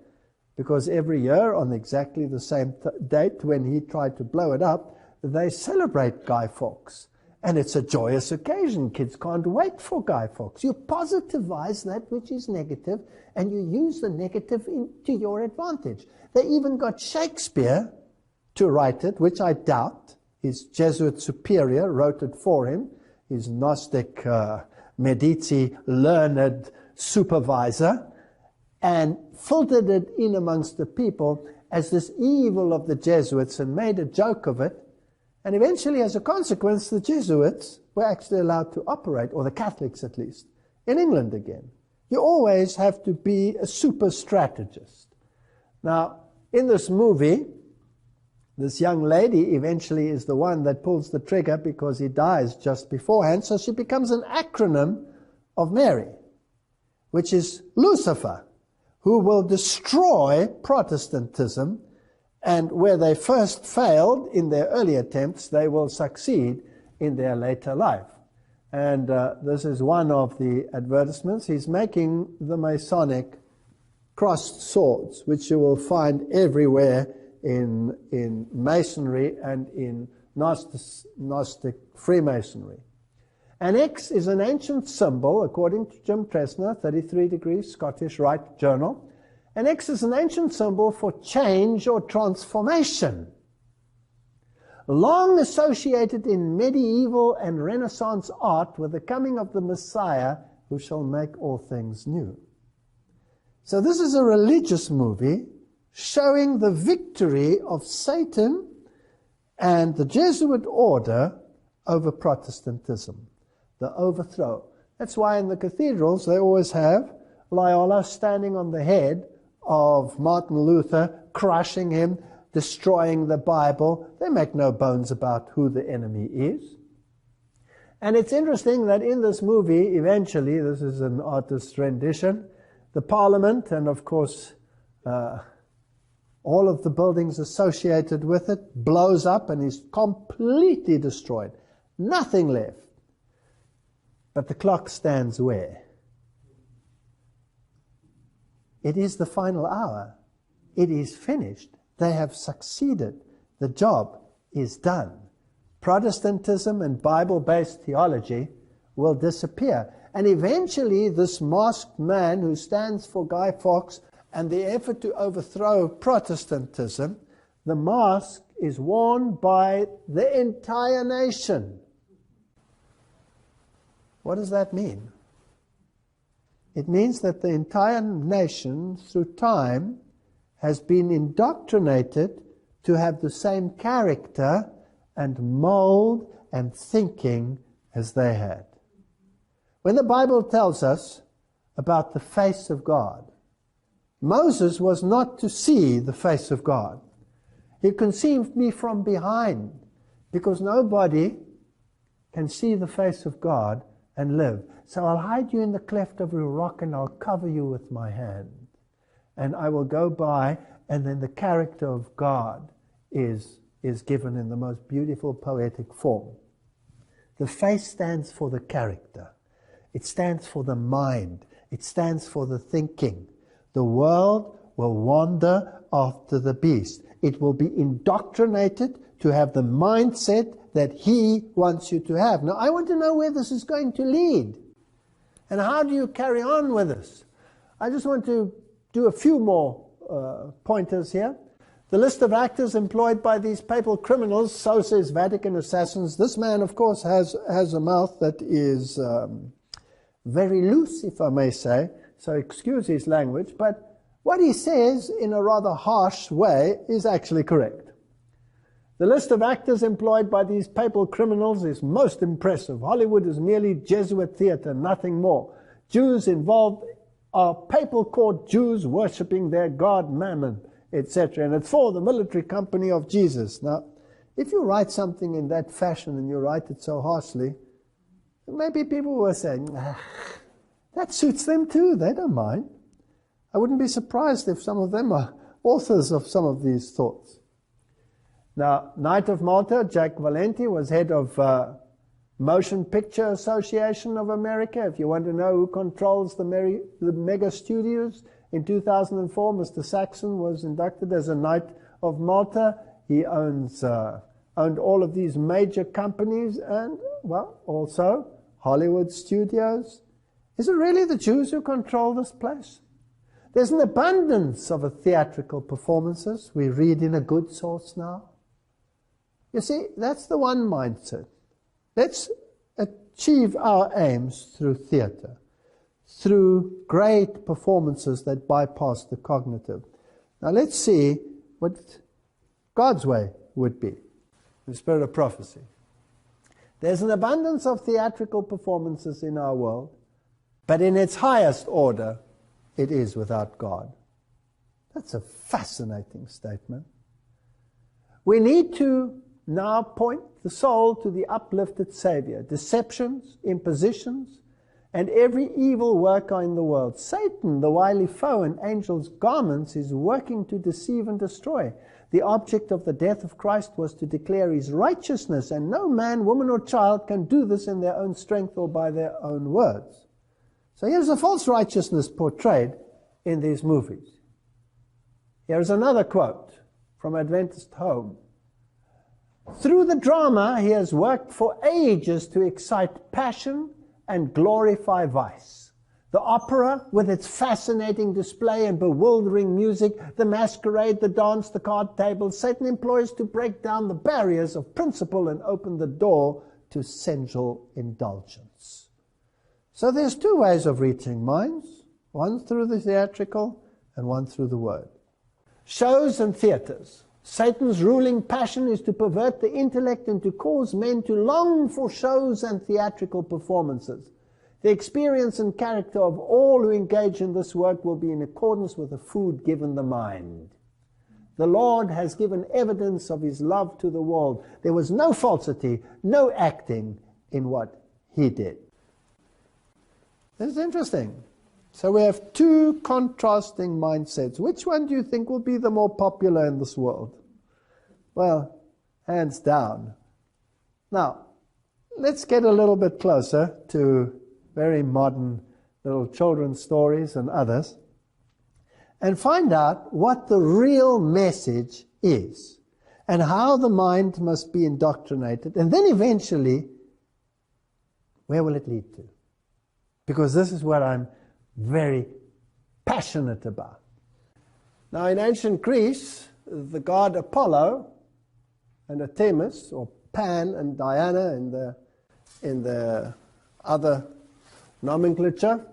because every year on exactly the same date when he tried to blow it up, they celebrate Guy Fawkes. and it's a joyous occasion. Kids can't wait for Guy Fawkes. You positivize that which is negative, and you use the negative to your advantage. They even got Shakespeare to write it, which I doubt. His Jesuit superior wrote it for him, his Gnostic Medici learned supervisor, and filtered it in amongst the people as this evil of the Jesuits and made a joke of it. And eventually, as a consequence, the Jesuits were actually allowed to operate, or the Catholics at least, in England again. You always have to be a super strategist. Now, in this movie, this young lady eventually is the one that pulls the trigger because he dies just beforehand, so she becomes an acronym of Mary, which is Lucifer, who will destroy Protestantism, and where they first failed in their early attempts, they will succeed in their later life. And this is one of the advertisements. He's making the Masonic crossed swords, which you will find everywhere in Masonry and in Gnostic Freemasonry. An X is an ancient symbol, according to Jim Tressner, 33 Degrees, Scottish Rite Journal. An X is an ancient symbol for change or transformation, long associated in medieval and Renaissance art with the coming of the Messiah, who shall make all things new. So this is a religious movie showing the victory of Satan and the Jesuit order over Protestantism, the overthrow. That's why in the cathedrals they always have Loyola standing on the head of Martin Luther, crushing him, destroying the Bible. They make no bones about who the enemy is. And it's interesting that in this movie, eventually, this is an artist's rendition, the Parliament, and of course all of the buildings associated with it, blows up and is completely destroyed. Nothing left. But the clock stands where? It is the final hour. It is finished. They have succeeded. The job is done. Protestantism and Bible-based theology will disappear. And eventually this masked man who stands for Guy Fawkes and the effort to overthrow Protestantism, the mask is worn by the entire nation. What does that mean? It means that the entire nation, through time, has been indoctrinated to have the same character and mold and thinking as they had. When the Bible tells us about the face of God, Moses was not to see the face of God. He conceived me from behind, because nobody can see the face of God and live. So I'll hide you in the cleft of a rock and I'll cover you with my hand. And I will go by, and then the character of God is given in the most beautiful poetic form. The face stands for the character. It stands for the mind. It stands for the thinking. The world will wander after the beast. It will be indoctrinated to have the mindset that he wants you to have. Now, I want to know where this is going to lead. And how do you carry on with this? I just want to do a few more pointers here. The list of actors employed by these papal criminals, so says Vatican assassins. This man, of course, has a mouth that is very loose, if I may say, so excuse his language, but what he says in a rather harsh way is actually correct. The list of actors employed by these papal criminals is most impressive. Hollywood is merely Jesuit theater, nothing more. Jews involved are papal court Jews worshipping their god Mammon, etc. And it's for the military company of Jesus. Now, if you write something in that fashion and you write it so harshly, maybe people will say, that suits them too, they don't mind. I wouldn't be surprised if some of them are authors of some of these thoughts. Now, Knight of Malta, Jack Valenti, was head of Motion Picture Association of America. If you want to know who controls the mega studios, in 2004, Mr. Saxon was inducted as a Knight of Malta. He owns owned all of these major companies and, well, also Hollywood studios. Is it really the Jews who control this place? There's an abundance of theatrical performances. We read in a good source now. You see, that's the one mindset. Let's achieve our aims through theater, through great performances that bypass the cognitive. Now let's see what God's way would be, the spirit of prophecy. There's an abundance of theatrical performances in our world, but in its highest order, it is without God. That's a fascinating statement. We need to now point the soul to the uplifted Savior. Deceptions, impositions, and every evil worker in the world. Satan, the wily foe in angels' garments, is working to deceive and destroy. The object of the death of Christ was to declare his righteousness, and no man, woman, or child can do this in their own strength or by their own words. So here's a false righteousness portrayed in these movies. Here's another quote from Adventist Home. Through the drama, he has worked for ages to excite passion and glorify vice. The opera, with its fascinating display and bewildering music, the masquerade, the dance, the card tables, Satan employs to break down the barriers of principle and open the door to sensual indulgence. So there's two ways of reaching minds, one through the theatrical and one through the word. Shows and theaters. Satan's ruling passion is to pervert the intellect and to cause men to long for shows and theatrical performances. The experience and character of all who engage in this work will be in accordance with the food given the mind. The Lord has given evidence of his love to the world. There was no falsity, no acting in what he did. This is interesting. So we have two contrasting mindsets. Which one do you think will be the more popular in this world? Well, hands down. Now, let's get a little bit closer to very modern little children's stories and others and find out what the real message is and how the mind must be indoctrinated, and then eventually, where will it lead to? Because this is what I'm very passionate about. Now, in ancient Greece, the god Apollo and Artemis, or Pan and Diana in the other nomenclature,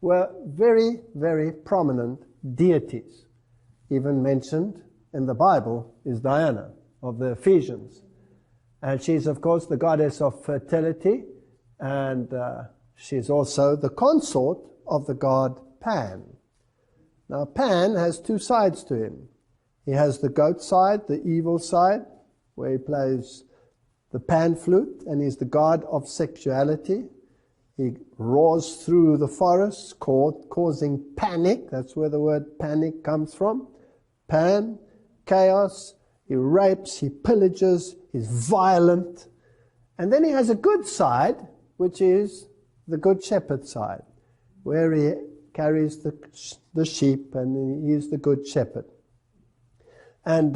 were very, very prominent deities. Even mentioned in the Bible is Diana of the Ephesians. And she's, of course, the goddess of fertility, and she's also the consort of the god Pan. Now, Pan has two sides to him. He has the goat side, the evil side, where he plays the pan flute, and he's the god of sexuality. He roars through the forests, causing panic. That's where the word panic comes from. Pan, chaos. He rapes, he pillages, he's violent. And then he has a good side, which is the good shepherd side, where he carries the sheep, and he is the good shepherd. And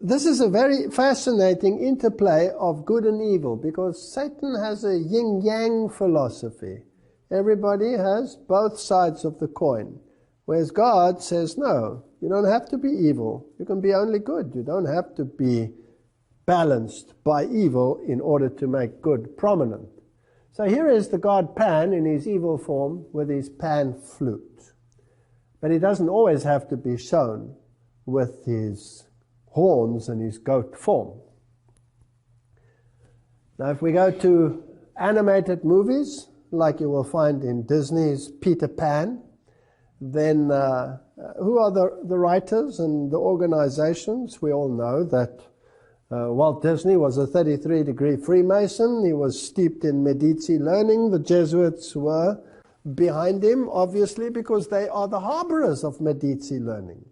this is a very fascinating interplay of good and evil, because Satan has a yin-yang philosophy. Everybody has both sides of the coin, whereas God says, no, you don't have to be evil. You can be only good. You don't have to be balanced by evil in order to make good prominent. So here is the god Pan in his evil form with his pan flute. But he doesn't always have to be shown with his horns and his goat form. Now, if we go to animated movies, like you will find in Disney's Peter Pan, then who are the writers and the organizations? We all know that Walt Disney was a 33-degree Freemason. He was steeped in Medici learning. The Jesuits were behind him, obviously, because they are the harborers of Medici learning.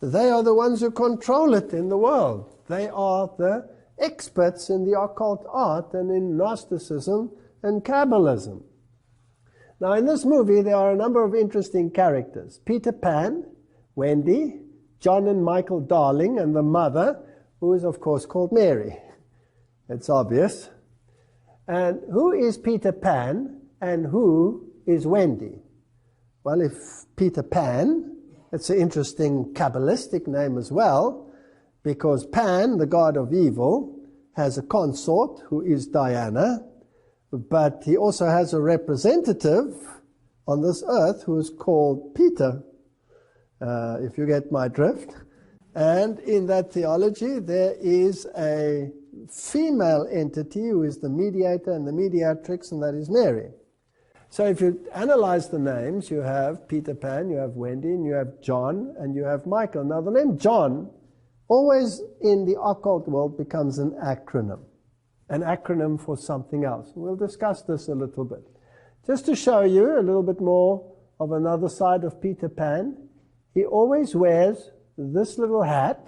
They are the ones who control it in the world. They are the experts in the occult art and in Gnosticism and Kabbalism. Now, in this movie, there are a number of interesting characters. Peter Pan, Wendy, John and Michael Darling, and the mother who is of course called Mary. It's obvious. And who is Peter Pan and who is Wendy? Well, if Peter Pan, it's an interesting Kabbalistic name as well, because Pan, the god of evil, has a consort who is Diana, but he also has a representative on this earth who is called Peter, if you get my drift. And in that theology, there is a female entity who is the mediator and the mediatrix, and that is Mary. So if you analyze the names, you have Peter Pan, you have Wendy, and you have John, and you have Michael. Now, the name John always in the occult world becomes an acronym for something else. We'll discuss this a little bit. Just to show you a little bit more of another side of Peter Pan, he always wears this little hat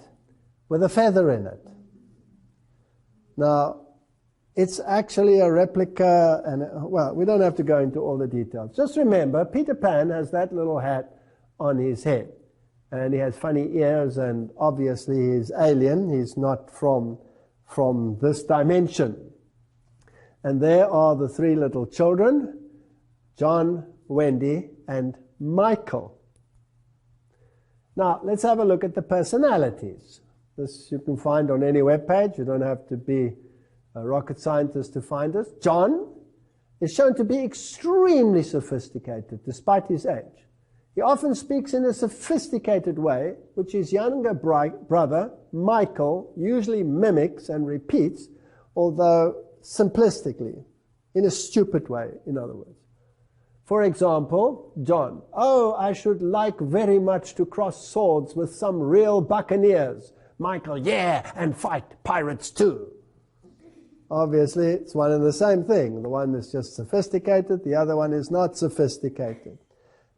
with a feather in it. Now, it's actually a replica, and well, we don't have to go into all the details. Just remember, Peter Pan has that little hat on his head. And he has funny ears, and obviously he's alien. He's not from this dimension. And there are the three little children, John, Wendy, and Michael. Now, let's have a look at the personalities. This you can find on any web page. You don't have to be a rocket scientist to find this. John is shown to be extremely sophisticated, despite his age. He often speaks in a sophisticated way, which his younger brother, Michael, usually mimics and repeats, although simplistically, in a stupid way, in other words. For example, John, "Oh, I should like very much to cross swords with some real buccaneers." Michael, "Yeah, and fight pirates too." Obviously, it's one and the same thing. The one is just sophisticated, the other one is not sophisticated.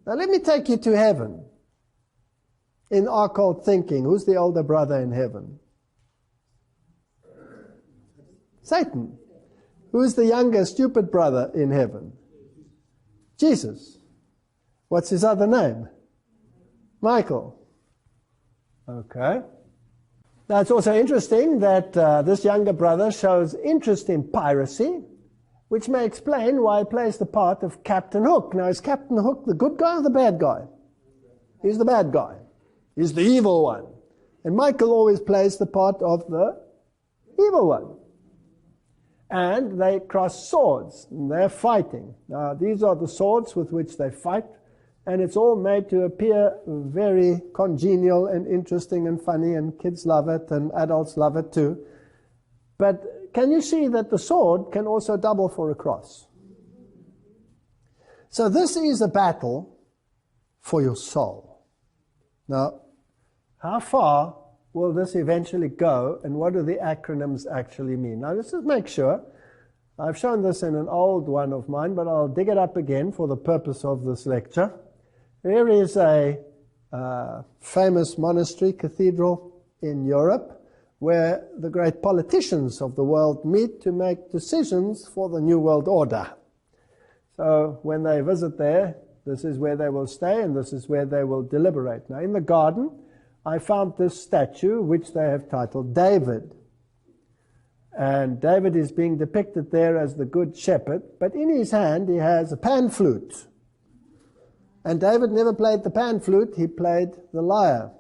Now let me take you to heaven. In occult thinking, who's the older brother in heaven? Satan. Who's the younger stupid brother in heaven? Jesus. What's his other name? Michael. Okay. Now it's also interesting that this younger brother shows interest in piracy, which may explain why he plays the part of Captain Hook. Now, is Captain Hook the good guy or the bad guy? He's the bad guy. He's the evil one. And Michael always plays the part of the evil one. And they cross swords, and they're fighting. Now, these are the swords with which they fight, and it's all made to appear very congenial and interesting and funny, and kids love it, and adults love it too. But can you see that the sword can also double for a cross? So this is a battle for your soul. Now, how far will this eventually go, and what do the acronyms actually mean? Now, let's just make sure. I've shown this in an old one of mine, but I'll dig it up again for the purpose of this lecture. Here is a famous monastery cathedral in Europe, where the great politicians of the world meet to make decisions for the New World Order. So when they visit there, this is where they will stay, and this is where they will deliberate. Now, in the garden, I found this statue, which they have titled David. And David is being depicted there as the good shepherd, but in his hand he has a pan flute. And David never played the pan flute, he played the lyre.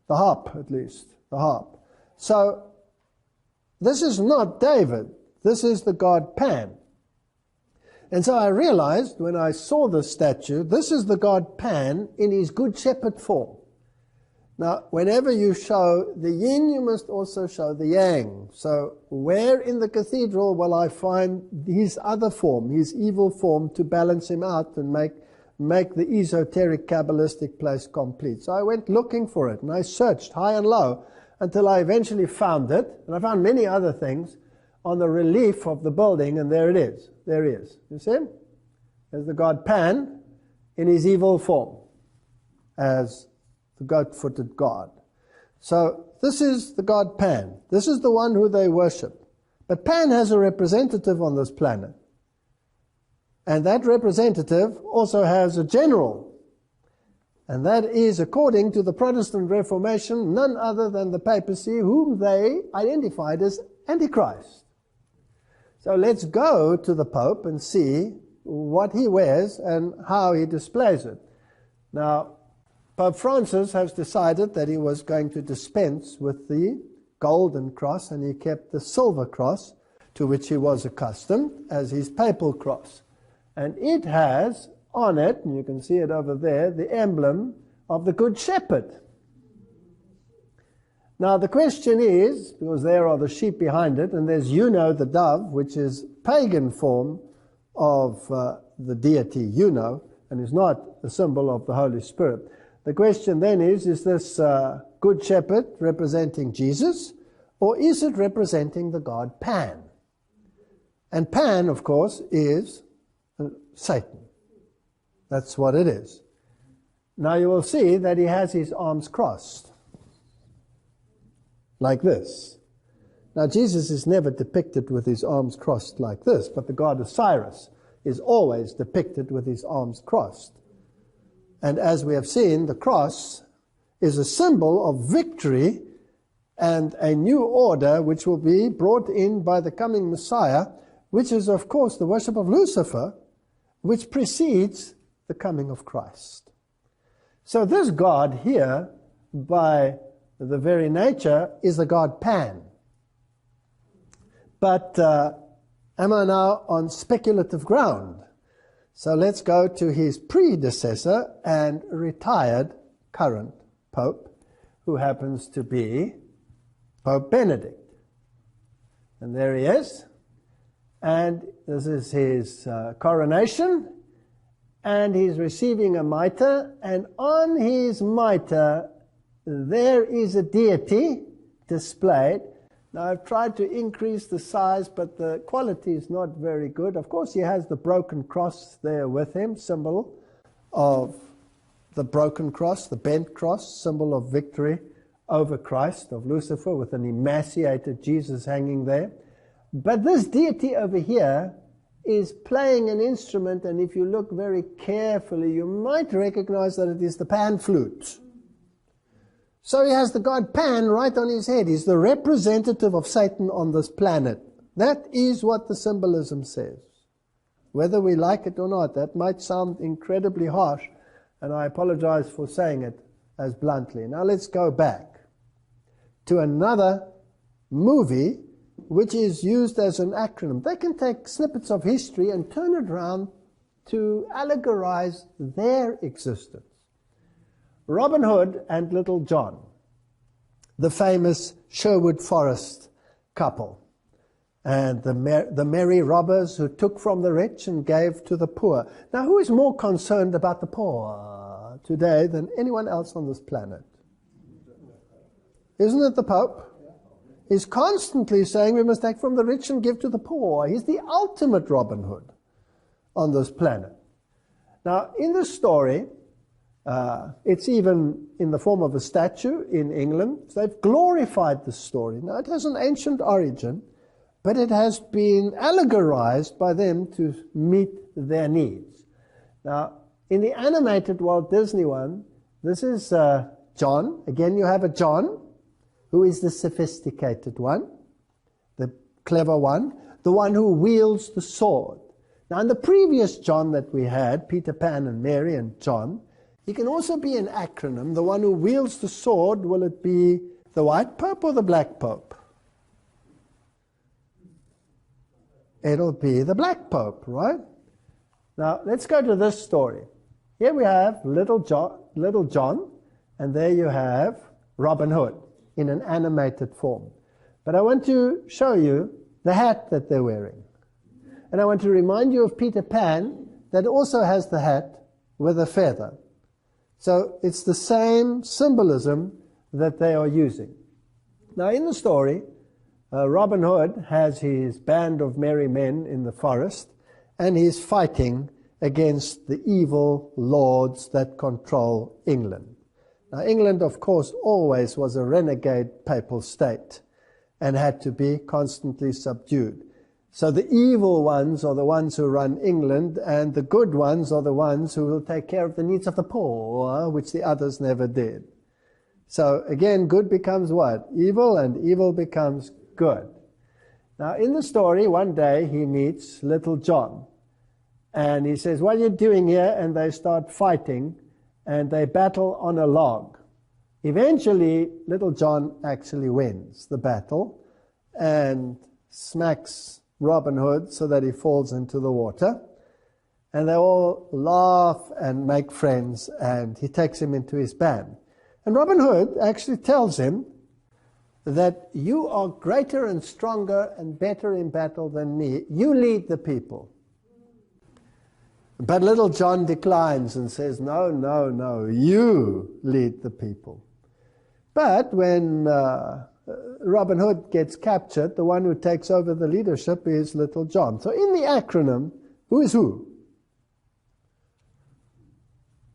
The harp, at least, the harp. So, this is not David. This is the god Pan. And so I realized when I saw this statue, this is the god Pan in his good shepherd form. Now, whenever you show the yin, you must also show the yang. So, where in the cathedral will I find his other form, his evil form, to balance him out and make the esoteric Kabbalistic place complete? So I went looking for it, and I searched high and low until I eventually found it, and I found many other things on the relief of the building, and there it is. There he is. You see him? There's the god Pan in his evil form as the goat-footed god. So this is the god Pan. This is the one who they worship. But Pan has a representative on this planet. And that representative also has a general. And that is, according to the Protestant Reformation, none other than the papacy, whom they identified as Antichrist. So let's go to the Pope and see what he wears and how he displays it. Now, Pope Francis has decided that he was going to dispense with the golden cross, and he kept the silver cross, to which he was accustomed, as his papal cross. And it has on it, and you can see it over there, the emblem of the Good Shepherd. Now the question is, because there are the sheep behind it, and there's Juno the dove, which is pagan form of the deity Juno, and is not a symbol of the Holy Spirit. The question then is this Good Shepherd representing Jesus, or is it representing the god Pan? And Pan, of course, is Satan. That's what it is. Now you will see that he has his arms crossed, like this. Now Jesus is never depicted with his arms crossed like this, but the god Osiris is always depicted with his arms crossed. And as we have seen, the cross is a symbol of victory and a new order which will be brought in by the coming Messiah, which is, of course, the worship of Lucifer, which precedes the coming of Christ. So this god here, by the very nature, is the god Pan. But am I now on speculative ground? So let's go to his predecessor and retired current Pope, who happens to be Pope Benedict. And there he is. And this is his coronation. And he's receiving a mitre. And on his mitre, there is a deity displayed. Now, I've tried to increase the size, but the quality is not very good. Of course, he has the broken cross there with him, symbol of the broken cross, the bent cross, symbol of victory over Christ, of Lucifer, with an emaciated Jesus hanging there. But this deity over here is playing an instrument, and if you look very carefully, you might recognize that it is the pan flute. So he has the god Pan right on his head. He's the representative of Satan on this planet. That is what the symbolism says. Whether we like it or not, that might sound incredibly harsh, and I apologize for saying it as bluntly. Now let's go back to another movie which is used as an acronym. They can take snippets of history and turn it around to allegorize their existence. Robin Hood and Little John, the famous Sherwood Forest couple, and the merry robbers who took from the rich and gave to the poor. Now, who is more concerned about the poor today than anyone else on this planet? Isn't it the Pope? He's constantly saying we must take from the rich and give to the poor. He's the ultimate Robin Hood on this planet. Now, in this story, it's even in the form of a statue in England. So they've glorified the story. Now, it has an ancient origin, but it has been allegorized by them to meet their needs. Now, in the animated Walt Disney one, this is John. Again, you have a John, who is the sophisticated one, the clever one, the one who wields the sword. Now, in the previous John that we had, Peter Pan and Mary and John, he can also be an acronym. The one who wields the sword, will it be the white pope or the black pope? It'll be the black pope, right? Now, let's go to this story. Here we have Little John, and there you have Robin Hood in an animated form. But I want to show you the hat that they're wearing. And I want to remind you of Peter Pan, that also has the hat with a feather. So it's the same symbolism that they are using. Now in the story, Robin Hood has his band of merry men in the forest, and he's fighting against the evil lords that control England. Now England, of course, always was a renegade papal state and had to be constantly subdued. So the evil ones are the ones who run England, and the good ones are the ones who will take care of the needs of the poor, which the others never did. So again, good becomes what? Evil, and evil becomes good. Now in the story, one day he meets little John, and he says, "What are you doing here?" And they start fighting, and they battle on a log. Eventually, little John actually wins the battle and smacks Robin Hood so that he falls into the water. And they all laugh and make friends, and he takes him into his band. And Robin Hood actually tells him that you are greater and stronger and better in battle than me. You lead the people. But little John declines and says, "No, no, no, you lead the people." But when Robin Hood gets captured, the one who takes over the leadership is little John. So in the acronym, who is who?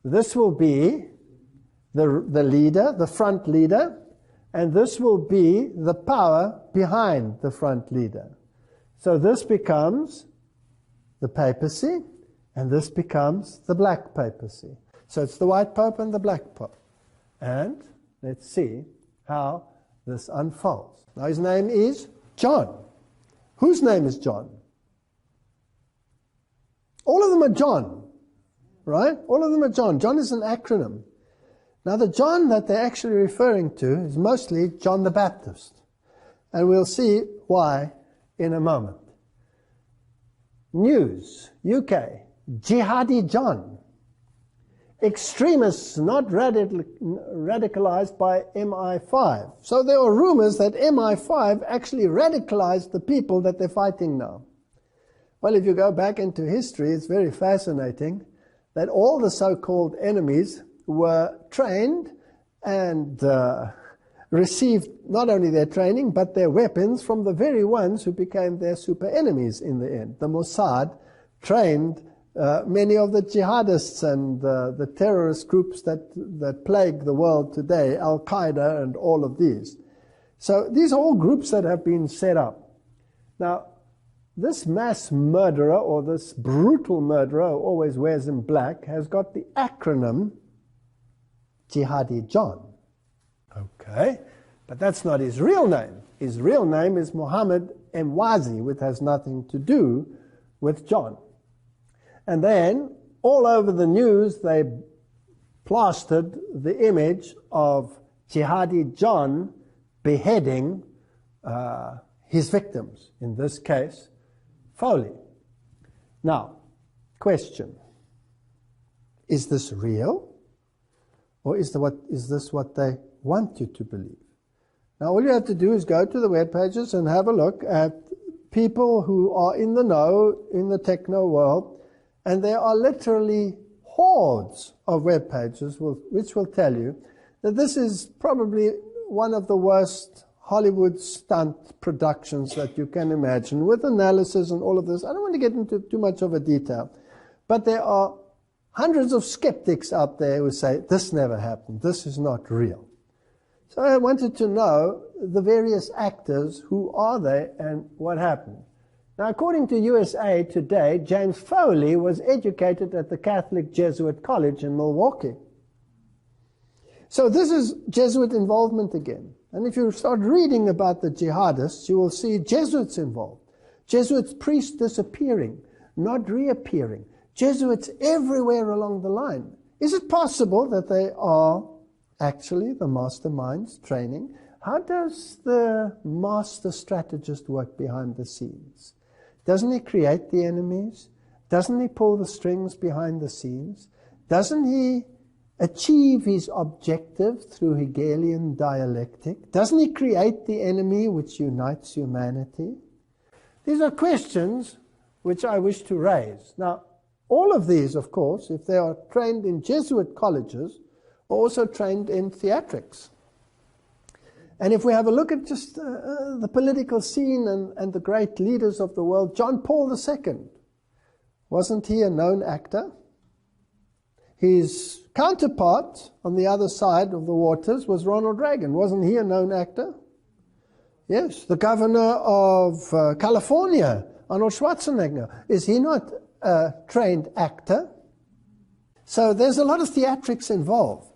This will be the leader, the front leader, and this will be the power behind the front leader. So this becomes the papacy, and this becomes the black papacy. So it's the white pope and the black pope. And let's see how this unfolds. Now his name is John. Whose name is John? All of them are John, right? All of them are John. John is an acronym. Now the John that they're actually referring to is mostly John the Baptist. And we'll see why in a moment. News, UK, Jihadi John. Extremists not radicalized by MI5. So there are rumors that MI5 actually radicalized the people that they're fighting now. Well, if you go back into history, it's very fascinating that all the so-called enemies were trained and received not only their training, but their weapons from the very ones who became their super enemies in the end. The Mossad trained many of the jihadists and the terrorist groups that plague the world today, Al-Qaeda and all of these. So these are all groups that have been set up. Now, this mass murderer, or this brutal murderer who always wears in black, has got the acronym Jihadi John. Okay, but that's not his real name. His real name is Muhammad Mwazi, which has nothing to do with John. And then, all over the news, they plastered the image of Jihadi John beheading his victims, in this case, Foley. Now, question. Is this real? Or is this what they want you to believe? Now, all you have to do is go to the web pages and have a look at people who are in the know, in the techno world, and there are literally hordes of web pages which will tell you that this is probably one of the worst Hollywood stunt productions that you can imagine, with analysis and all of this. I don't want to get into too much of a detail, but there are hundreds of skeptics out there who say, this never happened, this is not real. So I wanted to know the various actors, who are they and what happened. Now, according to USA Today, James Foley was educated at the Catholic Jesuit College in Milwaukee. So this is Jesuit involvement again. And if you start reading about the jihadists, you will see Jesuits involved. Jesuits priests disappearing, not reappearing. Jesuits everywhere along the line. Is it possible that they are actually the masterminds training? How does the master strategist work behind the scenes? Doesn't he create the enemies? Doesn't he pull the strings behind the scenes? Doesn't he achieve his objective through Hegelian dialectic? Doesn't he create the enemy which unites humanity? These are questions which I wish to raise. Now, all of these, of course, if they are trained in Jesuit colleges, are also trained in theatrics. And if we have a look at just the political scene and the great leaders of the world, John Paul II, wasn't he a known actor? His counterpart on the other side of the waters was Ronald Reagan. Wasn't he a known actor? Yes, the governor of California Arnold Schwarzenegger, is he not a trained actor? So there's a lot of theatrics involved.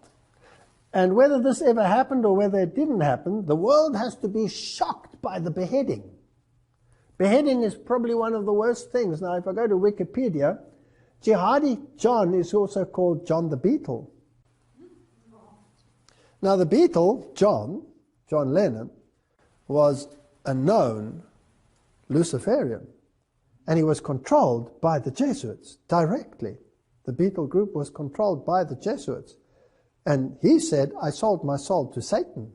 And whether this ever happened or whether it didn't happen, the world has to be shocked by the beheading. Beheading is probably one of the worst things. Now, if I go to Wikipedia, Jihadi John is also called John the Beetle. Now, the Beetle, John Lennon, was a known Luciferian, and he was controlled by the Jesuits directly. The Beetle group was controlled by the Jesuits. And he said, I sold my soul to Satan.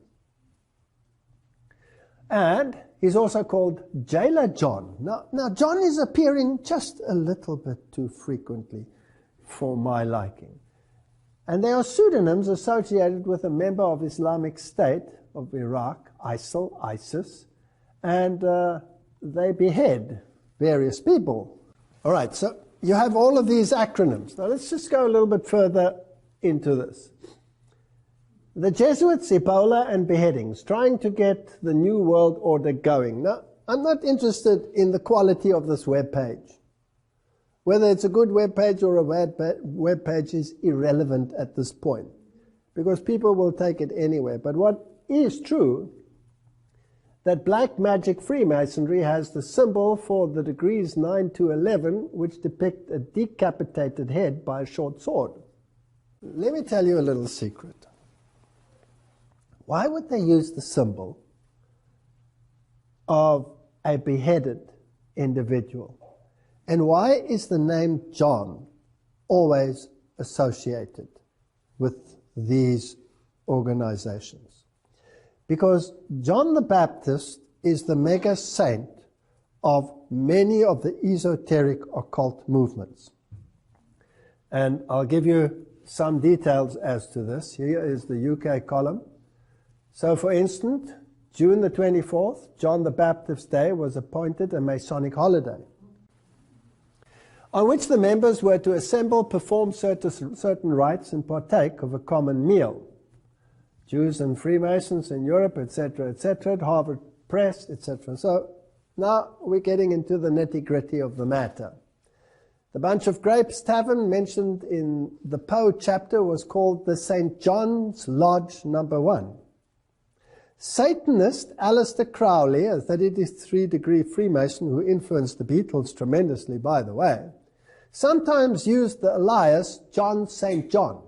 And he's also called Jailer John. Now John is appearing just a little bit too frequently for my liking. And they are pseudonyms associated with a member of Islamic State of Iraq, ISIL, ISIS, and they behead various people. All right, so you have all of these acronyms. Now let's just go a little bit further into this. The Jesuits, Ebola, and beheadings, trying to get the New World Order going. Now, I'm not interested in the quality of this web page. Whether it's a good web page or a bad web page is irrelevant at this point, because people will take it anywhere. But what is true, that black magic Freemasonry has the symbol for the degrees 9 to 11, which depict a decapitated head by a short sword. Let me tell you a little secret. Why would they use the symbol of a beheaded individual? And why is the name John always associated with these organizations? Because John the Baptist is the mega saint of many of the esoteric occult movements. And I'll give you some details as to this. Here is the UK column. So, for instance, June the 24th, John the Baptist's Day, was appointed a Masonic holiday, on which the members were to assemble, perform certain rites, and partake of a common meal. Jews and Freemasons in Europe, etc., Harvard Press, etc. So, now we're getting into the nitty-gritty of the matter. The Bunch of Grapes Tavern, mentioned in the Poe chapter, was called the St. John's Lodge No. 1. Satanist Aleister Crowley, a 33-degree Freemason who influenced the Beatles tremendously, by the way, sometimes used the alias John St. John.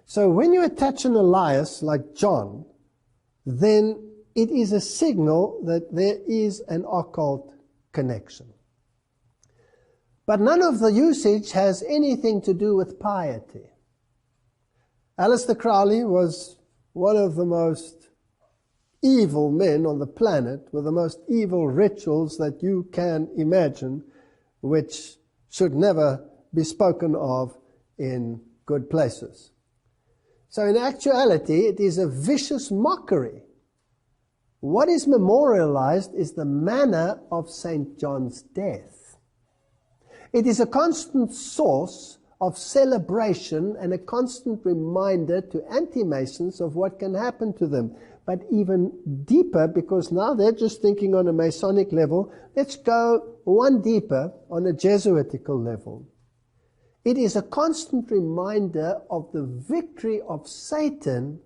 So when you attach an alias like John, then it is a signal that there is an occult connection. But none of the usage has anything to do with piety. Aleister Crowley was one of the most evil men on the planet, with the most evil rituals that you can imagine, which should never be spoken of in good places. So in actuality, it is a vicious mockery. What is memorialized is the manner of St. John's death. It is a constant source of celebration and a constant reminder to anti-Masons of what can happen to them. But even deeper, because now they're just thinking on a Masonic level, let's go one deeper on a Jesuitical level. It is a constant reminder of the victory of Satan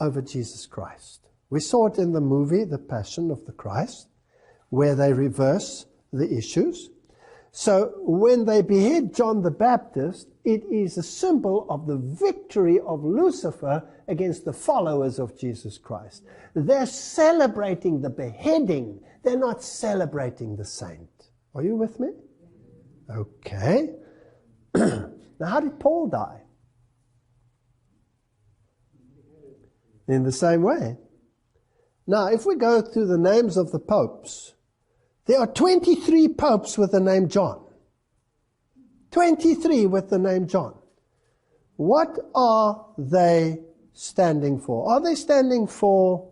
over Jesus Christ. We saw it in the movie, The Passion of the Christ, where they reverse the issues. So when they behead John the Baptist, it is a symbol of the victory of Lucifer against the followers of Jesus Christ. They're celebrating the beheading. They're not celebrating the saint. Are you with me? Okay. Now, how did Paul die? In the same way. Now, if we go through the names of the popes, there are 23 popes with the name John. 23 with the name John. What are they standing for? Are they standing for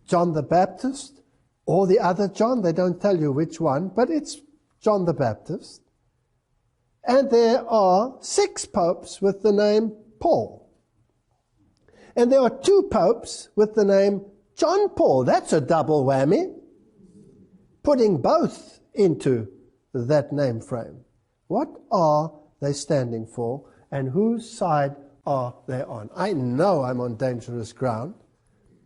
John the Baptist or the other John? They don't tell you which one, but it's John the Baptist. And there are 6 popes with the name Paul. And there are 2 popes with the name John Paul. That's a double whammy. putting both into that name frame. What are they standing for, and whose side are they on? I know I'm on dangerous ground,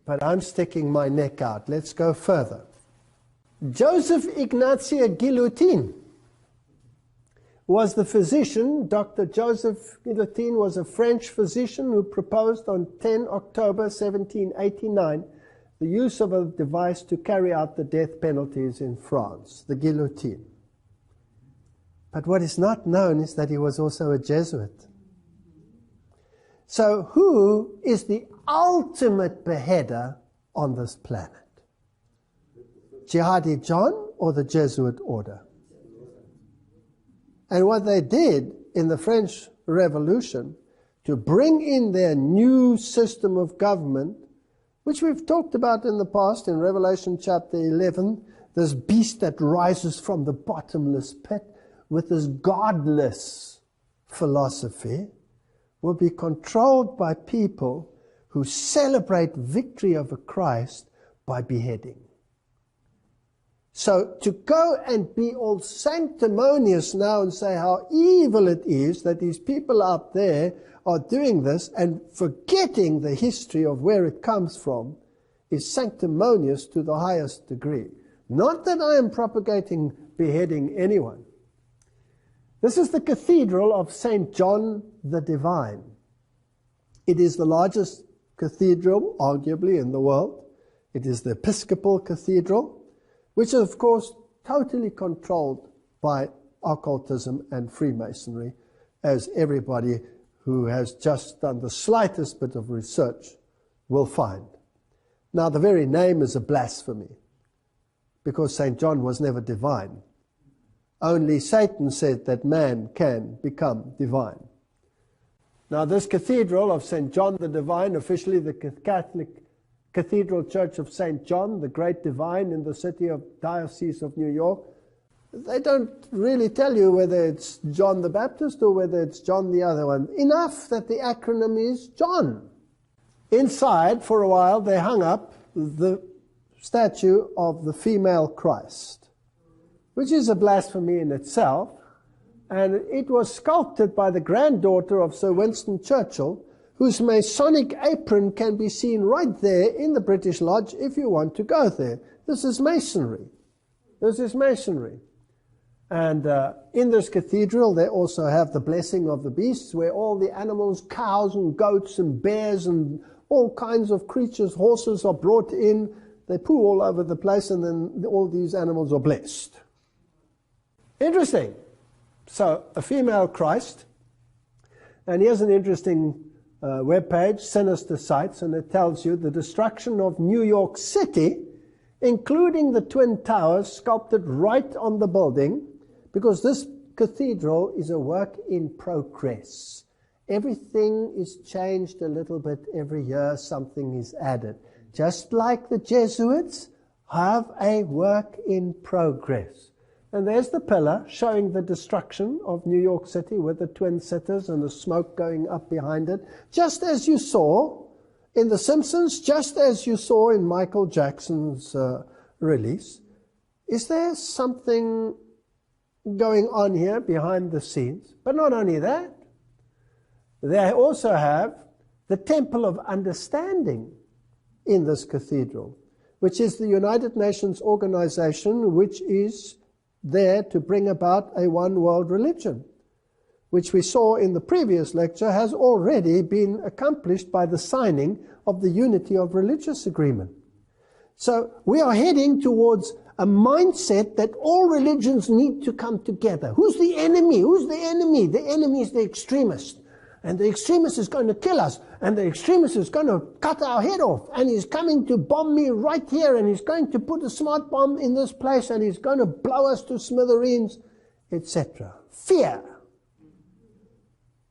but I'm sticking my neck out. Let's go further. Joseph Ignatia Guillotin was the physician. Dr. Joseph Guillotin was a French physician who proposed on 10 October 1789 the use of a device to carry out the death penalties in France, the guillotine. But what is not known is that he was also a Jesuit. So who is the ultimate beheader on this planet? Jihadi John or the Jesuit order? And what they did in the French Revolution to bring in their new system of government, which we've talked about in the past in Revelation chapter 11, this beast that rises from the bottomless pit with this godless philosophy, will be controlled by people who celebrate victory over Christ by beheading. So to go and be all sanctimonious now and say how evil it is that these people out there are doing this and forgetting the history of where it comes from is sanctimonious to the highest degree. Not that I am propagating beheading anyone. This is the Cathedral of St. John the Divine. It is the largest cathedral, arguably, in the world. It is the Episcopal Cathedral, which is, of course, totally controlled by occultism and Freemasonry, as everybody who has just done the slightest bit of research will find. Now, the very name is a blasphemy, because St. John was never divine. Only Satan said that man can become divine. Now, this Cathedral of St. John the Divine, officially the Catholic Cathedral Church of St. John, the Great Divine in the city of Diocese of New York, they don't really tell you whether it's John the Baptist or whether it's John the other one. Enough that the acronym is John. Inside, for a while, they hung up the statue of the female Christ, which is a blasphemy in itself, and it was sculpted by the granddaughter of Sir Winston Churchill, whose Masonic apron can be seen right there in the British Lodge if you want to go there. This is Masonry. This is Masonry. And in this cathedral, they also have the blessing of the beasts, where all the animals, cows and goats and bears and all kinds of creatures, horses are brought in. They poo all over the place, and then all these animals are blessed. Interesting. So, a female Christ. And here's an interesting webpage, Sinister Sites, and it tells you the destruction of New York City, including the Twin Towers, sculpted right on the building, because this cathedral is a work in progress. Everything is changed a little bit every year, something is added. Just like the Jesuits have a work in progress. And there's the pillar showing the destruction of New York City with the twin sitters and the smoke going up behind it. Just as you saw in The Simpsons, just as you saw in Michael Jackson's release. Is there something going on here behind the scenes? But not only that, they also have the Temple of Understanding in this cathedral, which is the United Nations organization which is there to bring about a one world religion, which we saw in the previous lecture has already been accomplished by the signing of the Unity of Religious Agreement. So we are heading towards a mindset that all religions need to come together. Who's the enemy? Who's the enemy? The enemy is the extremist. And the extremist is going to kill us. And the extremist is going to cut our head off. And he's coming to bomb me right here. And he's going to put a smart bomb in this place. And he's going to blow us to smithereens, etc. Fear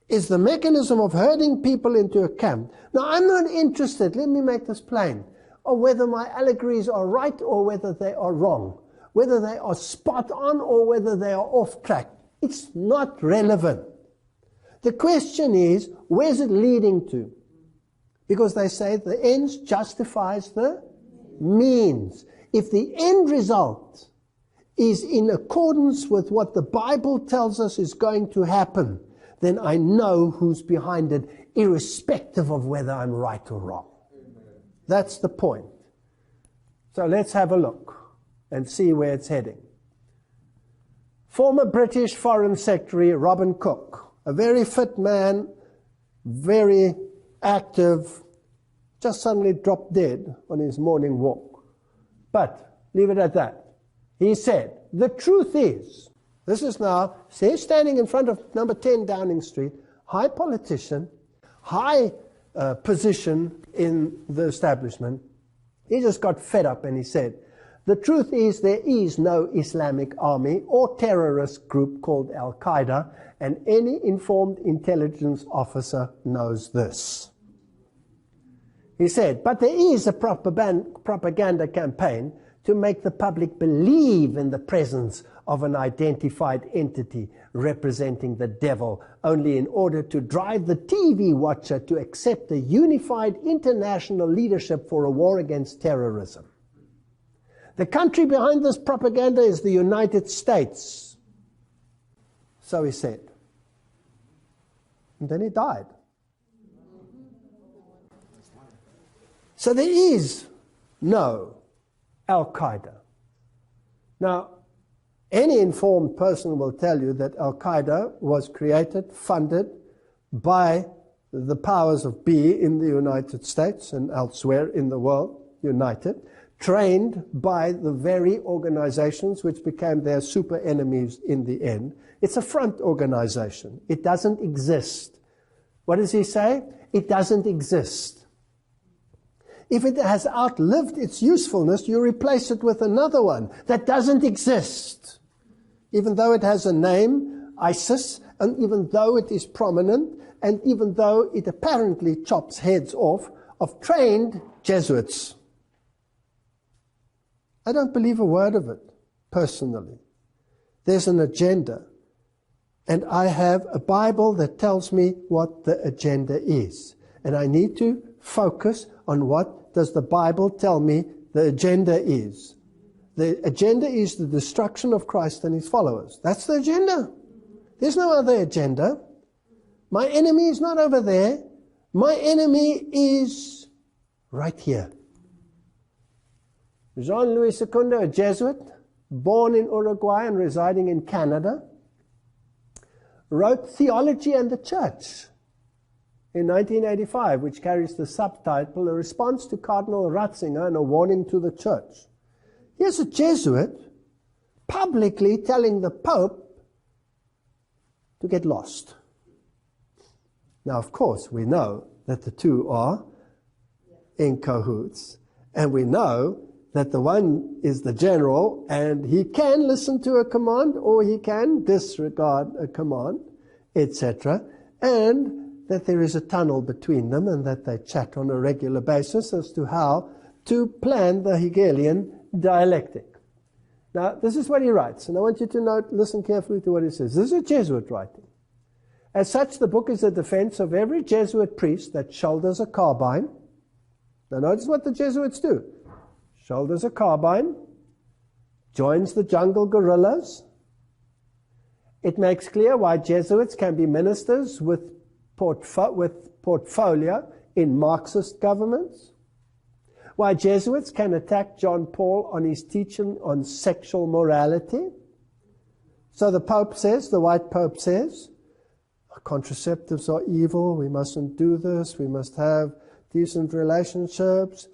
is the mechanism of herding people into a camp. Now, I'm not interested, let me make this plain, of whether my allegories are right or whether they are wrong, whether they are spot on or whether they are off track. It's not relevant. The question is, where's it leading to? Because they say the ends justifies the means. If the end result is in accordance with what the Bible tells us is going to happen, then I know who's behind it, irrespective of whether I'm right or wrong. Amen. That's the point. So let's have a look and see where it's heading. Former British Foreign Secretary Robin Cook, a very fit man, very active, just suddenly dropped dead on his morning walk. But leave it at that. He said, the truth is, this is now, he's standing in front of number 10 Downing Street, high politician, high position in the establishment. He just got fed up and he said, the truth is there is no Islamic army or terrorist group called Al-Qaeda, and any informed intelligence officer knows this. He said, but there is a propaganda campaign to make the public believe in the presence of an identified entity representing the devil, only in order to drive the TV watcher to accept a unified international leadership for a war against terrorism. The country behind this propaganda is the United States. So he said. And then he died. So there is no Al-Qaeda. Now, any informed person will tell you that Al-Qaeda was created, funded by the powers of be in the United States and elsewhere in the world, united, trained by the very organizations which became their super enemies in the end. It's a front organization. It doesn't exist. What does he say? It doesn't exist. If it has outlived its usefulness, you replace it with another one that doesn't exist. Even though it has a name, ISIS, and even though it is prominent, and even though it apparently chops heads off of trained Jesuits. I don't believe a word of it, personally. There's an agenda. And I have a Bible that tells me what the agenda is. And I need to focus on what does the Bible tell me the agenda is. The agenda is the destruction of Christ and his followers. That's the agenda. There's no other agenda. My enemy is not over there. My enemy is right here. Jean-Louis Secundo, a Jesuit, born in Uruguay and residing in Canada, wrote Theology and the Church in 1985, which carries the subtitle, A Response to Cardinal Ratzinger and a Warning to the Church. Here's a Jesuit publicly telling the Pope to get lost. Now, of course, we know that the two are in cahoots, and we know that the one is the general, and he can listen to a command, or he can disregard a command, etc., and that there is a tunnel between them, and that they chat on a regular basis as to how to plan the Hegelian dialectic. Now, this is what he writes, and I want you to listen carefully to what he says. This is a Jesuit writing. As such, the book is a defense of every Jesuit priest that shoulders a carbine. Now, notice what the Jesuits do. Shoulders a carbine, joins the jungle guerrillas. It makes clear why Jesuits can be ministers with portfolio in Marxist governments, why Jesuits can attack John Paul on his teaching on sexual morality. So the Pope says, the white Pope says, contraceptives are evil, we mustn't do this, we must have decent relationships.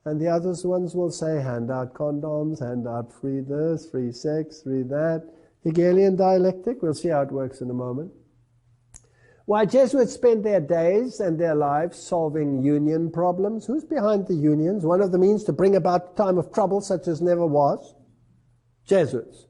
And the other ones will say, hand out condoms, hand out free this, free sex, free that. Hegelian dialectic, we'll see how it works in a moment. Why Jesuits spend their days and their lives solving union problems. Who's behind the unions? One of the means to bring about a time of trouble such as never was. Jesuits.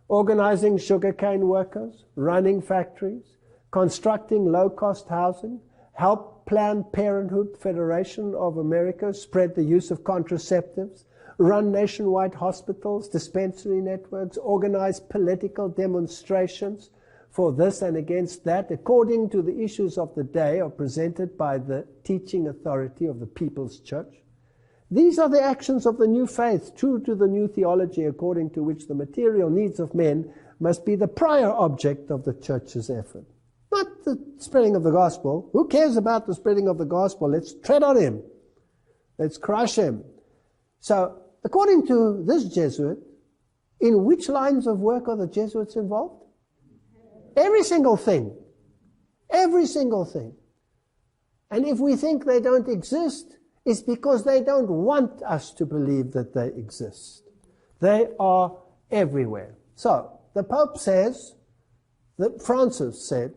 Organizing sugarcane workers, running factories, constructing low-cost housing, help Planned Parenthood Federation of America spread the use of contraceptives, run nationwide hospitals, dispensary networks, organize political demonstrations for this and against that, according to the issues of the day are presented by the teaching authority of the People's Church. These are the actions of the new faith, true to the new theology, according to which the material needs of men must be the prior object of the church's effort. Not the spreading of the gospel. Who cares about the spreading of the gospel? Let's tread on him. Let's crush him. So, according to this Jesuit, in which lines of work are the Jesuits involved? Every single thing. Every single thing. And if we think they don't exist, it's because they don't want us to believe that they exist. They are everywhere. So, the Pope says, that Francis said,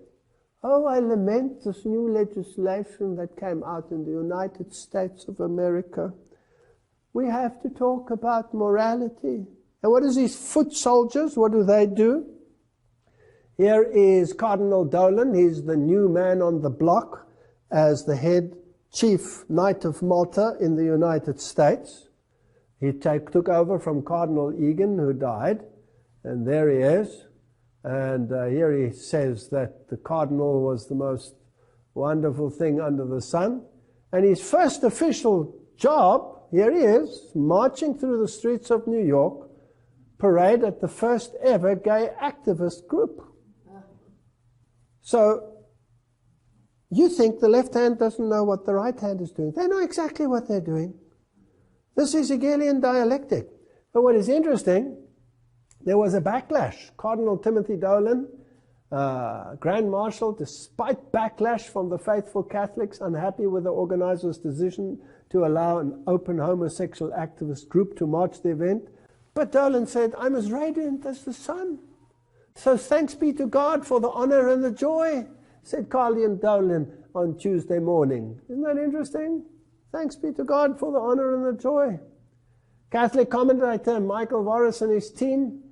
"Oh, I lament this new legislation that came out in the United States of America. We have to talk about morality." And what is these foot soldiers? What do? Here is Cardinal Dolan. He's the new man on the block as the head chief knight of Malta in the United States. He took over from Cardinal Egan, who died. And there he is. And here he says that the cardinal was the most wonderful thing under the sun. And his first official job, here he is, marching through the streets of New York, parade at the first ever gay activist group. So, you think the left hand doesn't know what the right hand is doing. They know exactly what they're doing. This is Hegelian dialectic. But what is interesting, there was a backlash. Cardinal Timothy Dolan, Grand Marshal, despite backlash from the faithful Catholics, unhappy with the organizers' decision to allow an open homosexual activist group to march the event. But Dolan said, "I'm as radiant as the sun. So thanks be to God for the honor and the joy," said Cardinal Dolan on Tuesday morning. Isn't that interesting? Thanks be to God for the honor and the joy. Catholic commentator Michael Voris and his team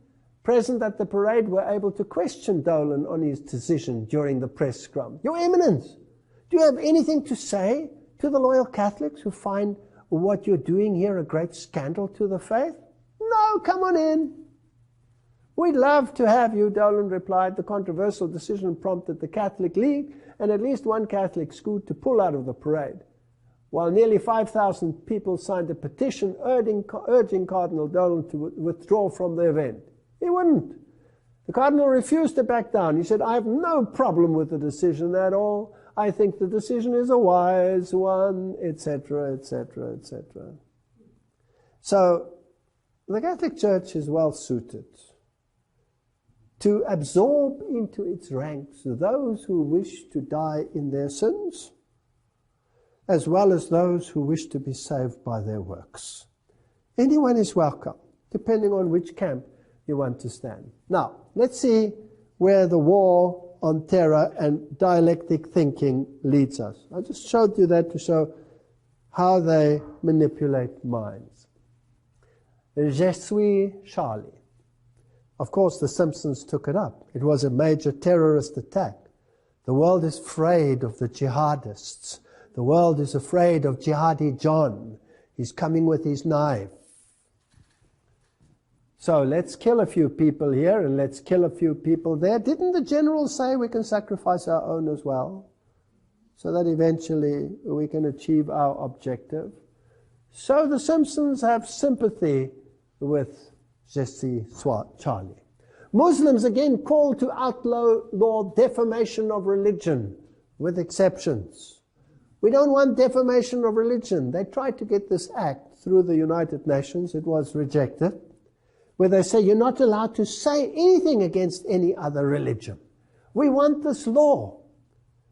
present at the parade were able to question Dolan on his decision during the press scrum. "Your Eminence, do you have anything to say to the loyal Catholics who find what you're doing here a great scandal to the faith?" "No, come on in." "We'd love to have you," Dolan replied. The controversial decision prompted the Catholic League and at least one Catholic school to pull out of the parade, while nearly 5,000 people signed a petition urging Cardinal Dolan to withdraw from the event. He wouldn't. The Cardinal refused to back down. He said, "I have no problem with the decision at all. I think the decision is a wise one," etc., etc., etc. So, the Catholic Church is well suited to absorb into its ranks those who wish to die in their sins, as well as those who wish to be saved by their works. Anyone is welcome, depending on which camp you want to stand. Now, let's see where the war on terror and dialectic thinking leads us. I just showed you that to show how they manipulate minds. Jesuit Charlie. Of course, the Simpsons took it up. It was a major terrorist attack. The world is afraid of the jihadists. The world is afraid of Jihadi John. He's coming with his knife. So let's kill a few people here and let's kill a few people there. Didn't the general say we can sacrifice our own as well, so that eventually we can achieve our objective? So the Simpsons have sympathy with Jesuit Charlie. Muslims again call to outlaw defamation of religion, with exceptions. We don't want defamation of religion. They tried to get this act through the United Nations. It was rejected, where they say you're not allowed to say anything against any other religion. We want this law.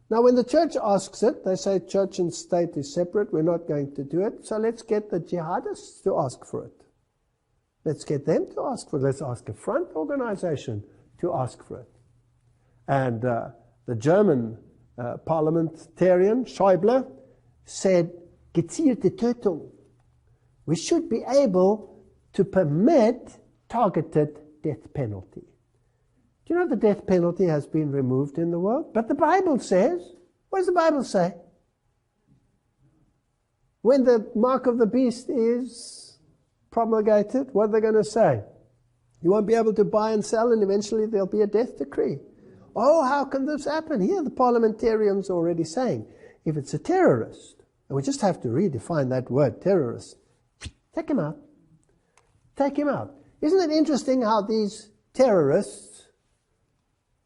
Now, when the church asks it, they say church and state is separate. We're not going to do it. So let's get the jihadists to ask for it. Let's get them to ask for it. Let's ask a front organization to ask for it. And the German parliamentarian, Schäuble, said, gezielte Tötung. We should be able to permit targeted death penalty. Do you know the death penalty has been removed in the world? But the Bible says, what does the Bible say? When the mark of the beast is promulgated, what are they going to say? You won't be able to buy and sell, and eventually there'll be a death decree. Oh, how can this happen? Here the parliamentarians are already saying, if it's a terrorist, and we just have to redefine that word, terrorist, Take him out. Take him out. Isn't it interesting how these terrorists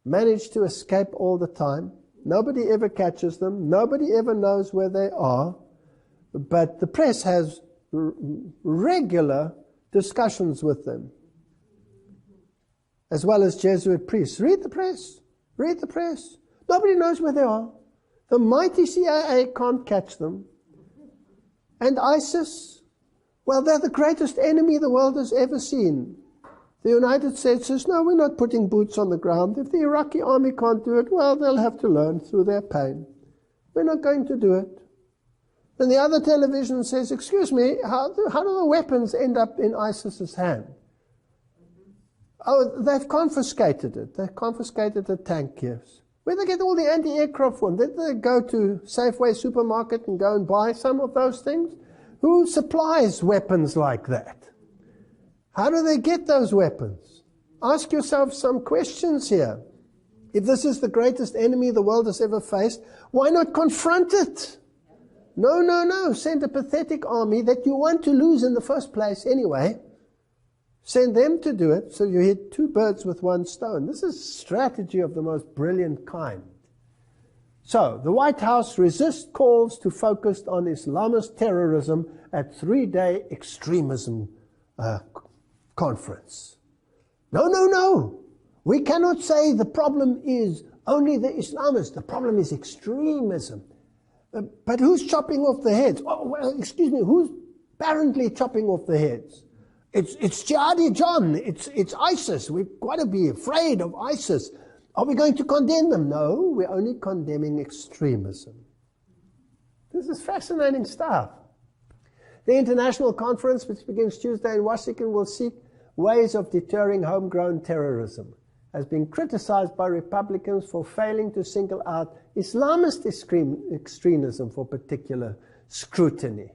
manage to escape all the time? Nobody ever catches them. Nobody ever knows where they are. But the press has regular discussions with them, as well as Jesuit priests. Read the press. Read the press. Nobody knows where they are. The mighty CIA can't catch them. And ISIS, well, they're the greatest enemy the world has ever seen. The United States says, no, we're not putting boots on the ground. If the Iraqi army can't do it, well, they'll have to learn through their pain. We're not going to do it. Then the other television says, excuse me, how do the weapons end up in ISIS's hand? Oh, they've confiscated it. They've confiscated the tank gifts. Where they get all the anti-aircraft from? Did they go to Safeway supermarket and go and buy some of those things? Who supplies weapons like that? How do they get those weapons? Ask yourself some questions here. If this is the greatest enemy the world has ever faced, why not confront it? No, no, no. Send a pathetic army that you want to lose in the first place anyway. Send them to do it, so you hit two birds with one stone. This is strategy of the most brilliant kind. So, the White House resists calls to focus on Islamist terrorism at three-day extremism conference. No, no, no. We cannot say the problem is only the Islamists. The problem is extremism. But who's chopping off the heads? Oh, well, excuse me, who's apparently chopping off the heads? It's Jihadi John. It's ISIS. We've got to be afraid of ISIS. Are we going to condemn them? No, we're only condemning extremism. This is fascinating stuff. The international conference, which begins Tuesday in Washington, will seek ways of deterring homegrown terrorism. Has been criticized by Republicans for failing to single out Islamist extremism for particular scrutiny.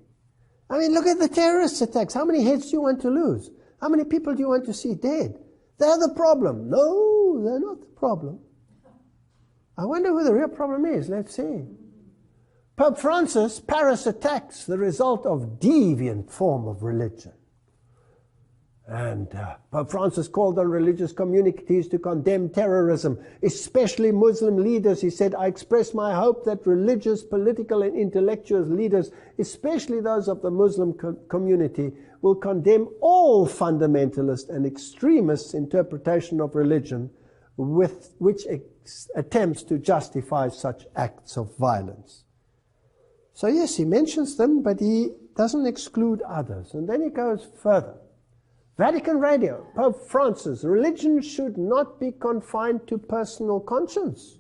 I mean, look at the terrorist attacks. How many heads do you want to lose? How many people do you want to see dead? They're the problem. No, they're not the problem. I wonder who the real problem is. Let's see. Pope Francis, Paris attacks, the result of deviant form of religion. And Pope Francis called on religious communities to condemn terrorism, especially Muslim leaders. He said, I express my hope that religious, political, and intellectual leaders, especially those of the Muslim community, will condemn all fundamentalist and extremist interpretation of religion with which attempts to justify such acts of violence. So yes, he mentions them, but he doesn't exclude others. And then he goes further. Vatican Radio, Pope Francis, religion should not be confined to personal conscience.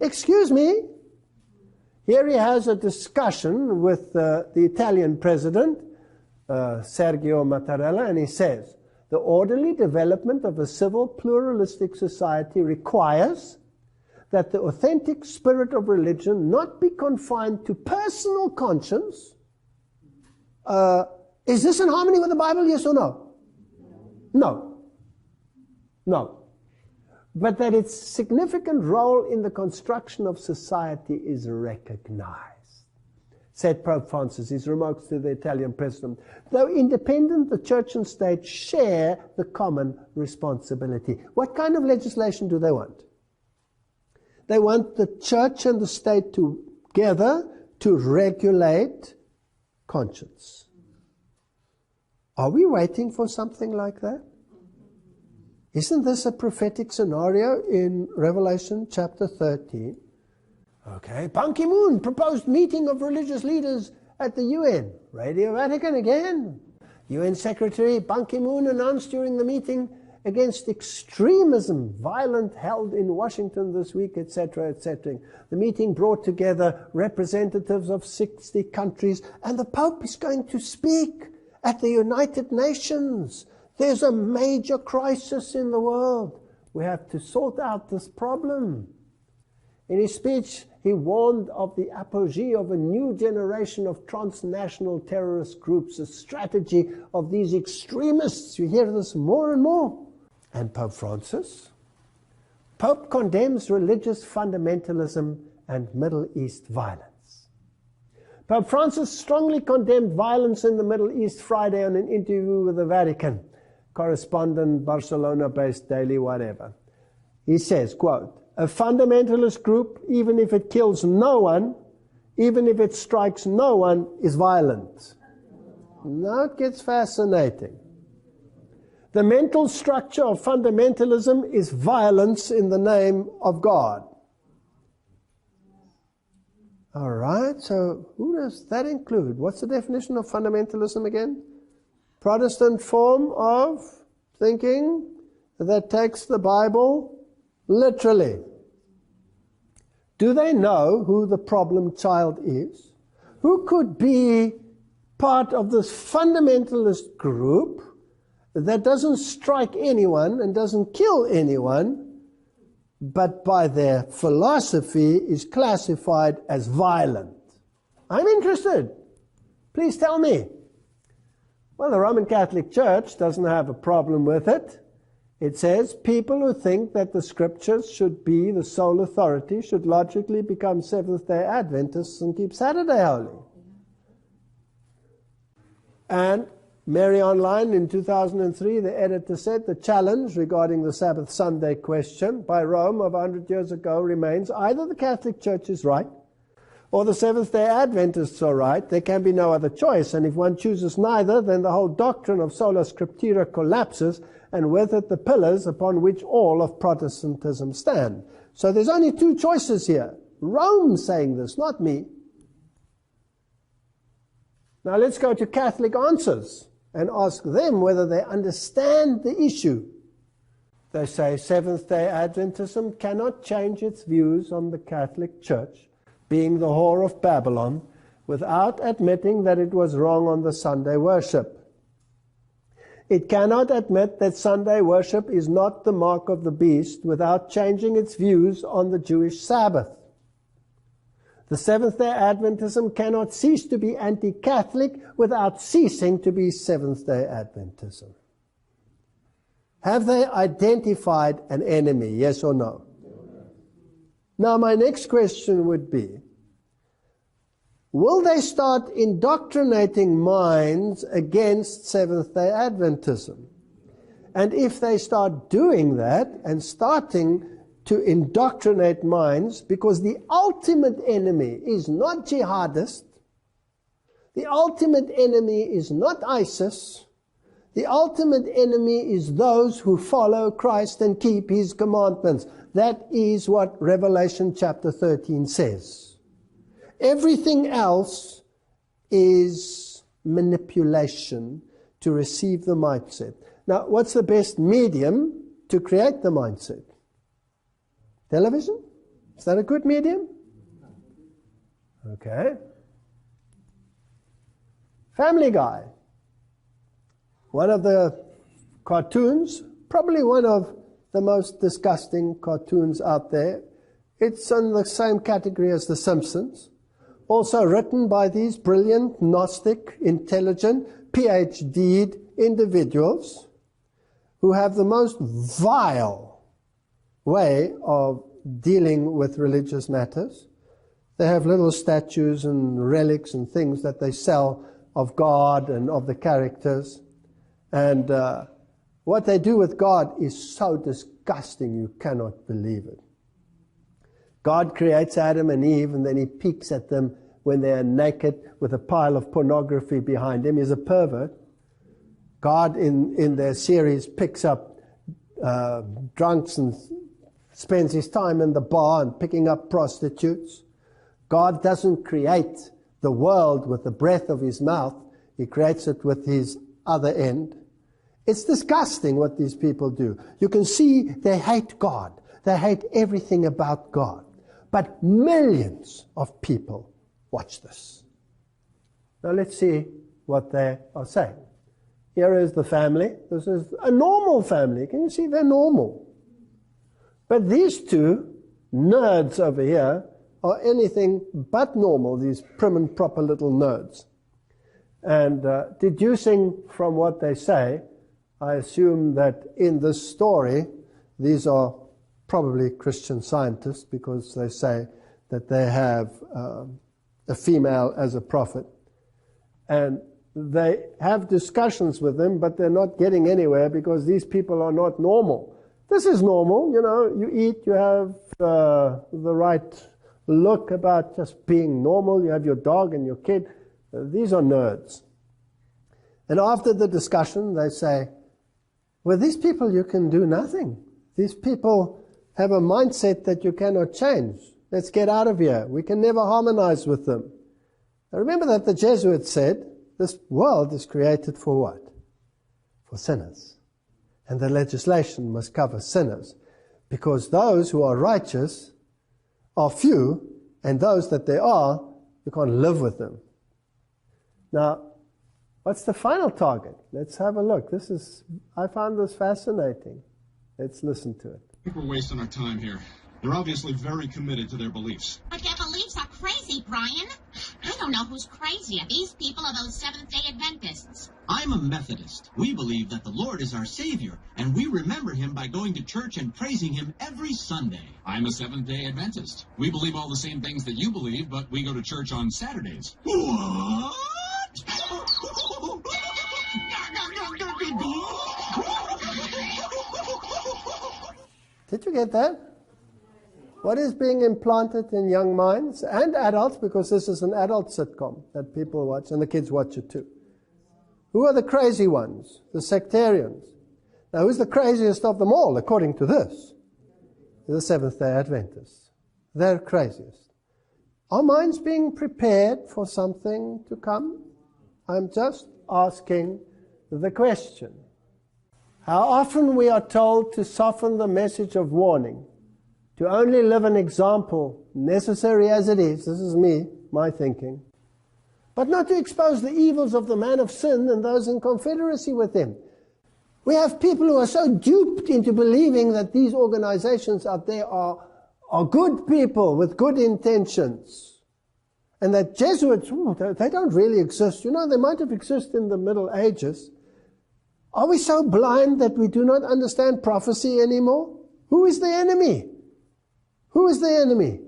Excuse me. Here he has a discussion with the Italian president, Sergio Mattarella, and he says, the orderly development of a civil pluralistic society requires that the authentic spirit of religion not be confined to personal conscience. Is this in harmony with the Bible, yes or no? No. No. But that its significant role in the construction of society is recognized, said Pope Francis, his remarks to the Italian president. Though independent, the church and state share the common responsibility. What kind of legislation do they want? They want the church and the state together to regulate conscience. Are we waiting for something like that? Isn't this a prophetic scenario in Revelation chapter 13? Okay, Ban Ki-moon proposed meeting of religious leaders at the UN. Radio Vatican again. UN Secretary Ban Ki-moon announced during the meeting against extremism, violent held in Washington this week, etc., etc. The meeting brought together representatives of 60 countries, and the Pope is going to speak at the United Nations. There's a major crisis in the world. We have to sort out this problem. In his speech, he warned of the apogee of a new generation of transnational terrorist groups, a strategy of these extremists. You hear this more and more. And Pope Francis? Pope condemns religious fundamentalism and Middle East violence. Pope Francis strongly condemned violence in the Middle East Friday on an interview with the Vatican correspondent, Barcelona-based daily whatever. He says, quote, "A fundamentalist group, even if it kills no one, even if it strikes no one, is violent." Now it gets fascinating. The mental structure of fundamentalism is violence in the name of God. All right, so who does that include? What's the definition of fundamentalism again? Protestant form of thinking that takes the Bible literally. Do they know who the problem child is? Who could be part of this fundamentalist group that doesn't strike anyone and doesn't kill anyone, but by their philosophy is classified as violent? I'm interested. Please tell me. Well, the Roman Catholic Church doesn't have a problem with it. It says people who think that the Scriptures should be the sole authority should logically become Seventh-day Adventists and keep Saturday holy. And Mary Online in 2003, the editor said, the challenge regarding the Sabbath Sunday question by Rome of 100 years ago remains either the Catholic Church is right or the Seventh-day Adventists are right. There can be no other choice. And if one chooses neither, then the whole doctrine of sola scriptura collapses, and with it the pillars upon which all of Protestantism stand. So there's only two choices here. Rome saying this, not me. Now let's go to Catholic answers and ask them whether they understand the issue. They say Seventh-day Adventism cannot change its views on the Catholic Church being the whore of Babylon without admitting that it was wrong on the Sunday worship. It cannot admit that Sunday worship is not the mark of the beast without changing its views on the Jewish Sabbath. The Seventh-day Adventism cannot cease to be anti-Catholic without ceasing to be Seventh-day Adventism. Have they identified an enemy, yes or no? Now my next question would be, will they start indoctrinating minds against Seventh-day Adventism? And if they start doing that and starting to indoctrinate minds, because the ultimate enemy is not jihadist, the ultimate enemy is not ISIS, the ultimate enemy is those who follow Christ and keep His commandments. That is what Revelation chapter 13 says. Everything else is manipulation to receive the mindset. Now, what's the best medium to create the mindset? Television? Is that a good medium? Okay. Family Guy. One of the cartoons, probably one of the most disgusting cartoons out there. It's in the same category as The Simpsons. Also written by these brilliant, Gnostic, intelligent, PhD'd individuals who have the most vile way of dealing with religious matters. They have little statues and relics and things that they sell of God and of the characters. And what they do with God is so disgusting you cannot believe it. God creates Adam and Eve, and then He peeks at them when they are naked with a pile of pornography behind him. He's a pervert. God, in their series, picks up drunks and spends His time in the bar and picking up prostitutes. God doesn't create the world with the breath of His mouth. He creates it with His other end. It's disgusting what these people do. You can see they hate God. They hate everything about God. But millions of people watch this. Now let's see what they are saying. Here is the family. This is a normal family. Can you see they're normal? But these two nerds over here are anything but normal, these prim and proper little nerds. And deducing from what they say, I assume that in this story, these are probably Christian scientists, because they say that they have a female as a prophet. And they have discussions with them, but they're not getting anywhere because these people are not normal. This is normal, you know, you eat, you have the right look about just being normal, you have your dog and your kid. These are nerds. And after the discussion, they say, well, these people, you can do nothing. These people have a mindset that you cannot change. Let's get out of here. We can never harmonize with them. Now remember that the Jesuits said, this world is created for what? For sinners. And the legislation must cover sinners, because those who are righteous are few, and those that there are, you can't live with them. Now, what's the final target? Let's have a look. I found this fascinating. Let's listen to it. I think we're wasting our time here. They're obviously very committed to their beliefs. But their beliefs are crazy, Brian. I don't know who's crazier, these people or those Seventh-day Adventists. I'm a Methodist. We believe that the Lord is our Savior, and we remember Him by going to church and praising Him every Sunday. I'm a Seventh-day Adventist. We believe all the same things that you believe, but we go to church on Saturdays. What? Did you get that? What is being implanted in young minds and adults, because this is an adult sitcom that people watch, and the kids watch it too. Who are the crazy ones? The sectarians. Now, who's the craziest of them all, according to this? The Seventh-day Adventists. They're craziest. Are minds being prepared for something to come? I'm just asking the question. How often we are told to soften the message of warning, to only live an example, necessary as it is, this is me, my thinking, but not to expose the evils of the man of sin and those in confederacy with him. We have people who are so duped into believing that these organizations out there are good people with good intentions, and that Jesuits, they don't really exist. You know, they might have existed in the Middle Ages. Are we so blind that we do not understand prophecy anymore? Who is the enemy? Who is the enemy?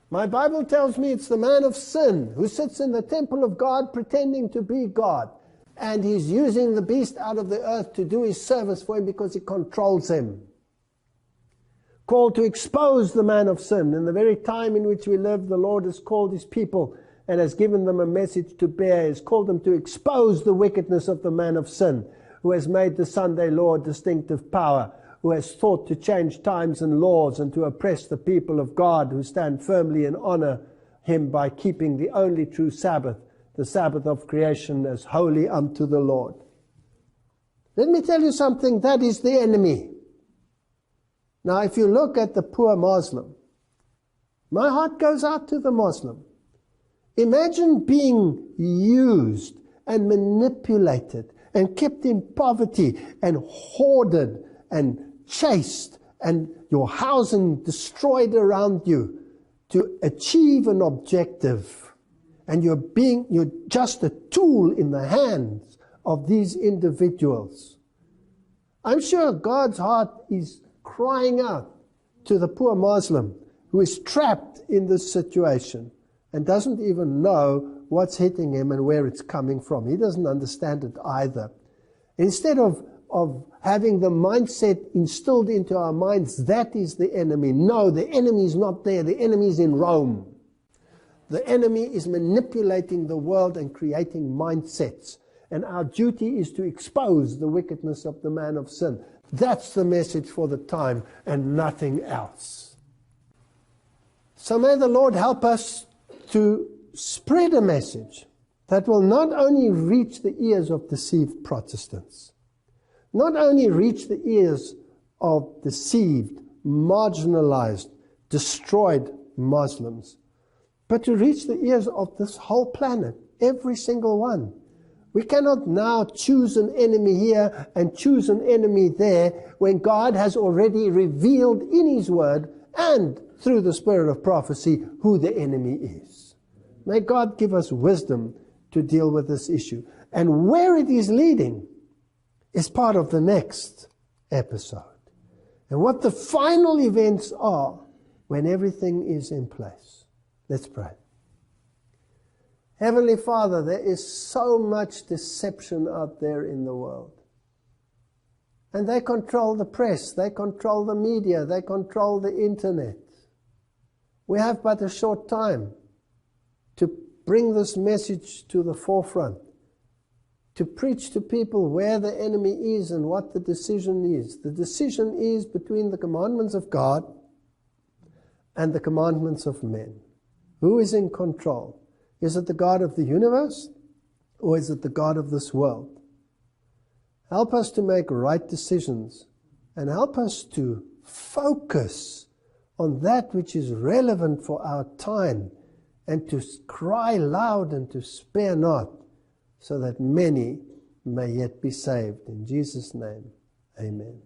My Bible tells me it's the man of sin who sits in the temple of God pretending to be God. And he's using the beast out of the earth to do his service for him because he controls him. Called to expose the man of sin. In the very time in which we live, the Lord has called his people and has given them a message to bear. He has called them to expose the wickedness of the man of sin, who has made the Sunday law a distinctive power, who has thought to change times and laws and to oppress the people of God who stand firmly and honor him by keeping the only true Sabbath, the Sabbath of creation, as holy unto the Lord. Let me tell you something, that is the enemy. Now, if you look at the poor Muslim, my heart goes out to the Muslim. Imagine being used and manipulated and kept in poverty and hoarded and chased and your housing destroyed around you to achieve an objective. And you're just a tool in the hands of these individuals. I'm sure God's heart is crying out to the poor Muslim who is trapped in this situation and doesn't even know what's hitting him and where it's coming from. He doesn't understand it either. Instead of having the mindset instilled into our minds, that is the enemy. No, the enemy is not there. The enemy is in Rome. The enemy is manipulating the world and creating mindsets. And our duty is to expose the wickedness of the man of sin. That's the message for the time and nothing else. So may the Lord help us to spread a message that will not only reach the ears of deceived Protestants, not only reach the ears of deceived, marginalized, destroyed Muslims, but to reach the ears of this whole planet, every single one. We cannot now choose an enemy here and choose an enemy there when God has already revealed in His Word and through the spirit of prophecy who the enemy is. May God give us wisdom to deal with this issue. And where it is leading is part of the next episode. And what the final events are when everything is in place. Let's pray. Heavenly Father, there is so much deception out there in the world. And they control the press, they control the media, they control the internet. We have but a short time to bring this message to the forefront, to preach to people where the enemy is and what the decision is. The decision is between the commandments of God and the commandments of men. Who is in control? Is it the God of the universe, or is it the God of this world? Help us to make right decisions, and help us to focus on that which is relevant for our time, and to cry loud and to spare not, so that many may yet be saved. In Jesus' name, amen.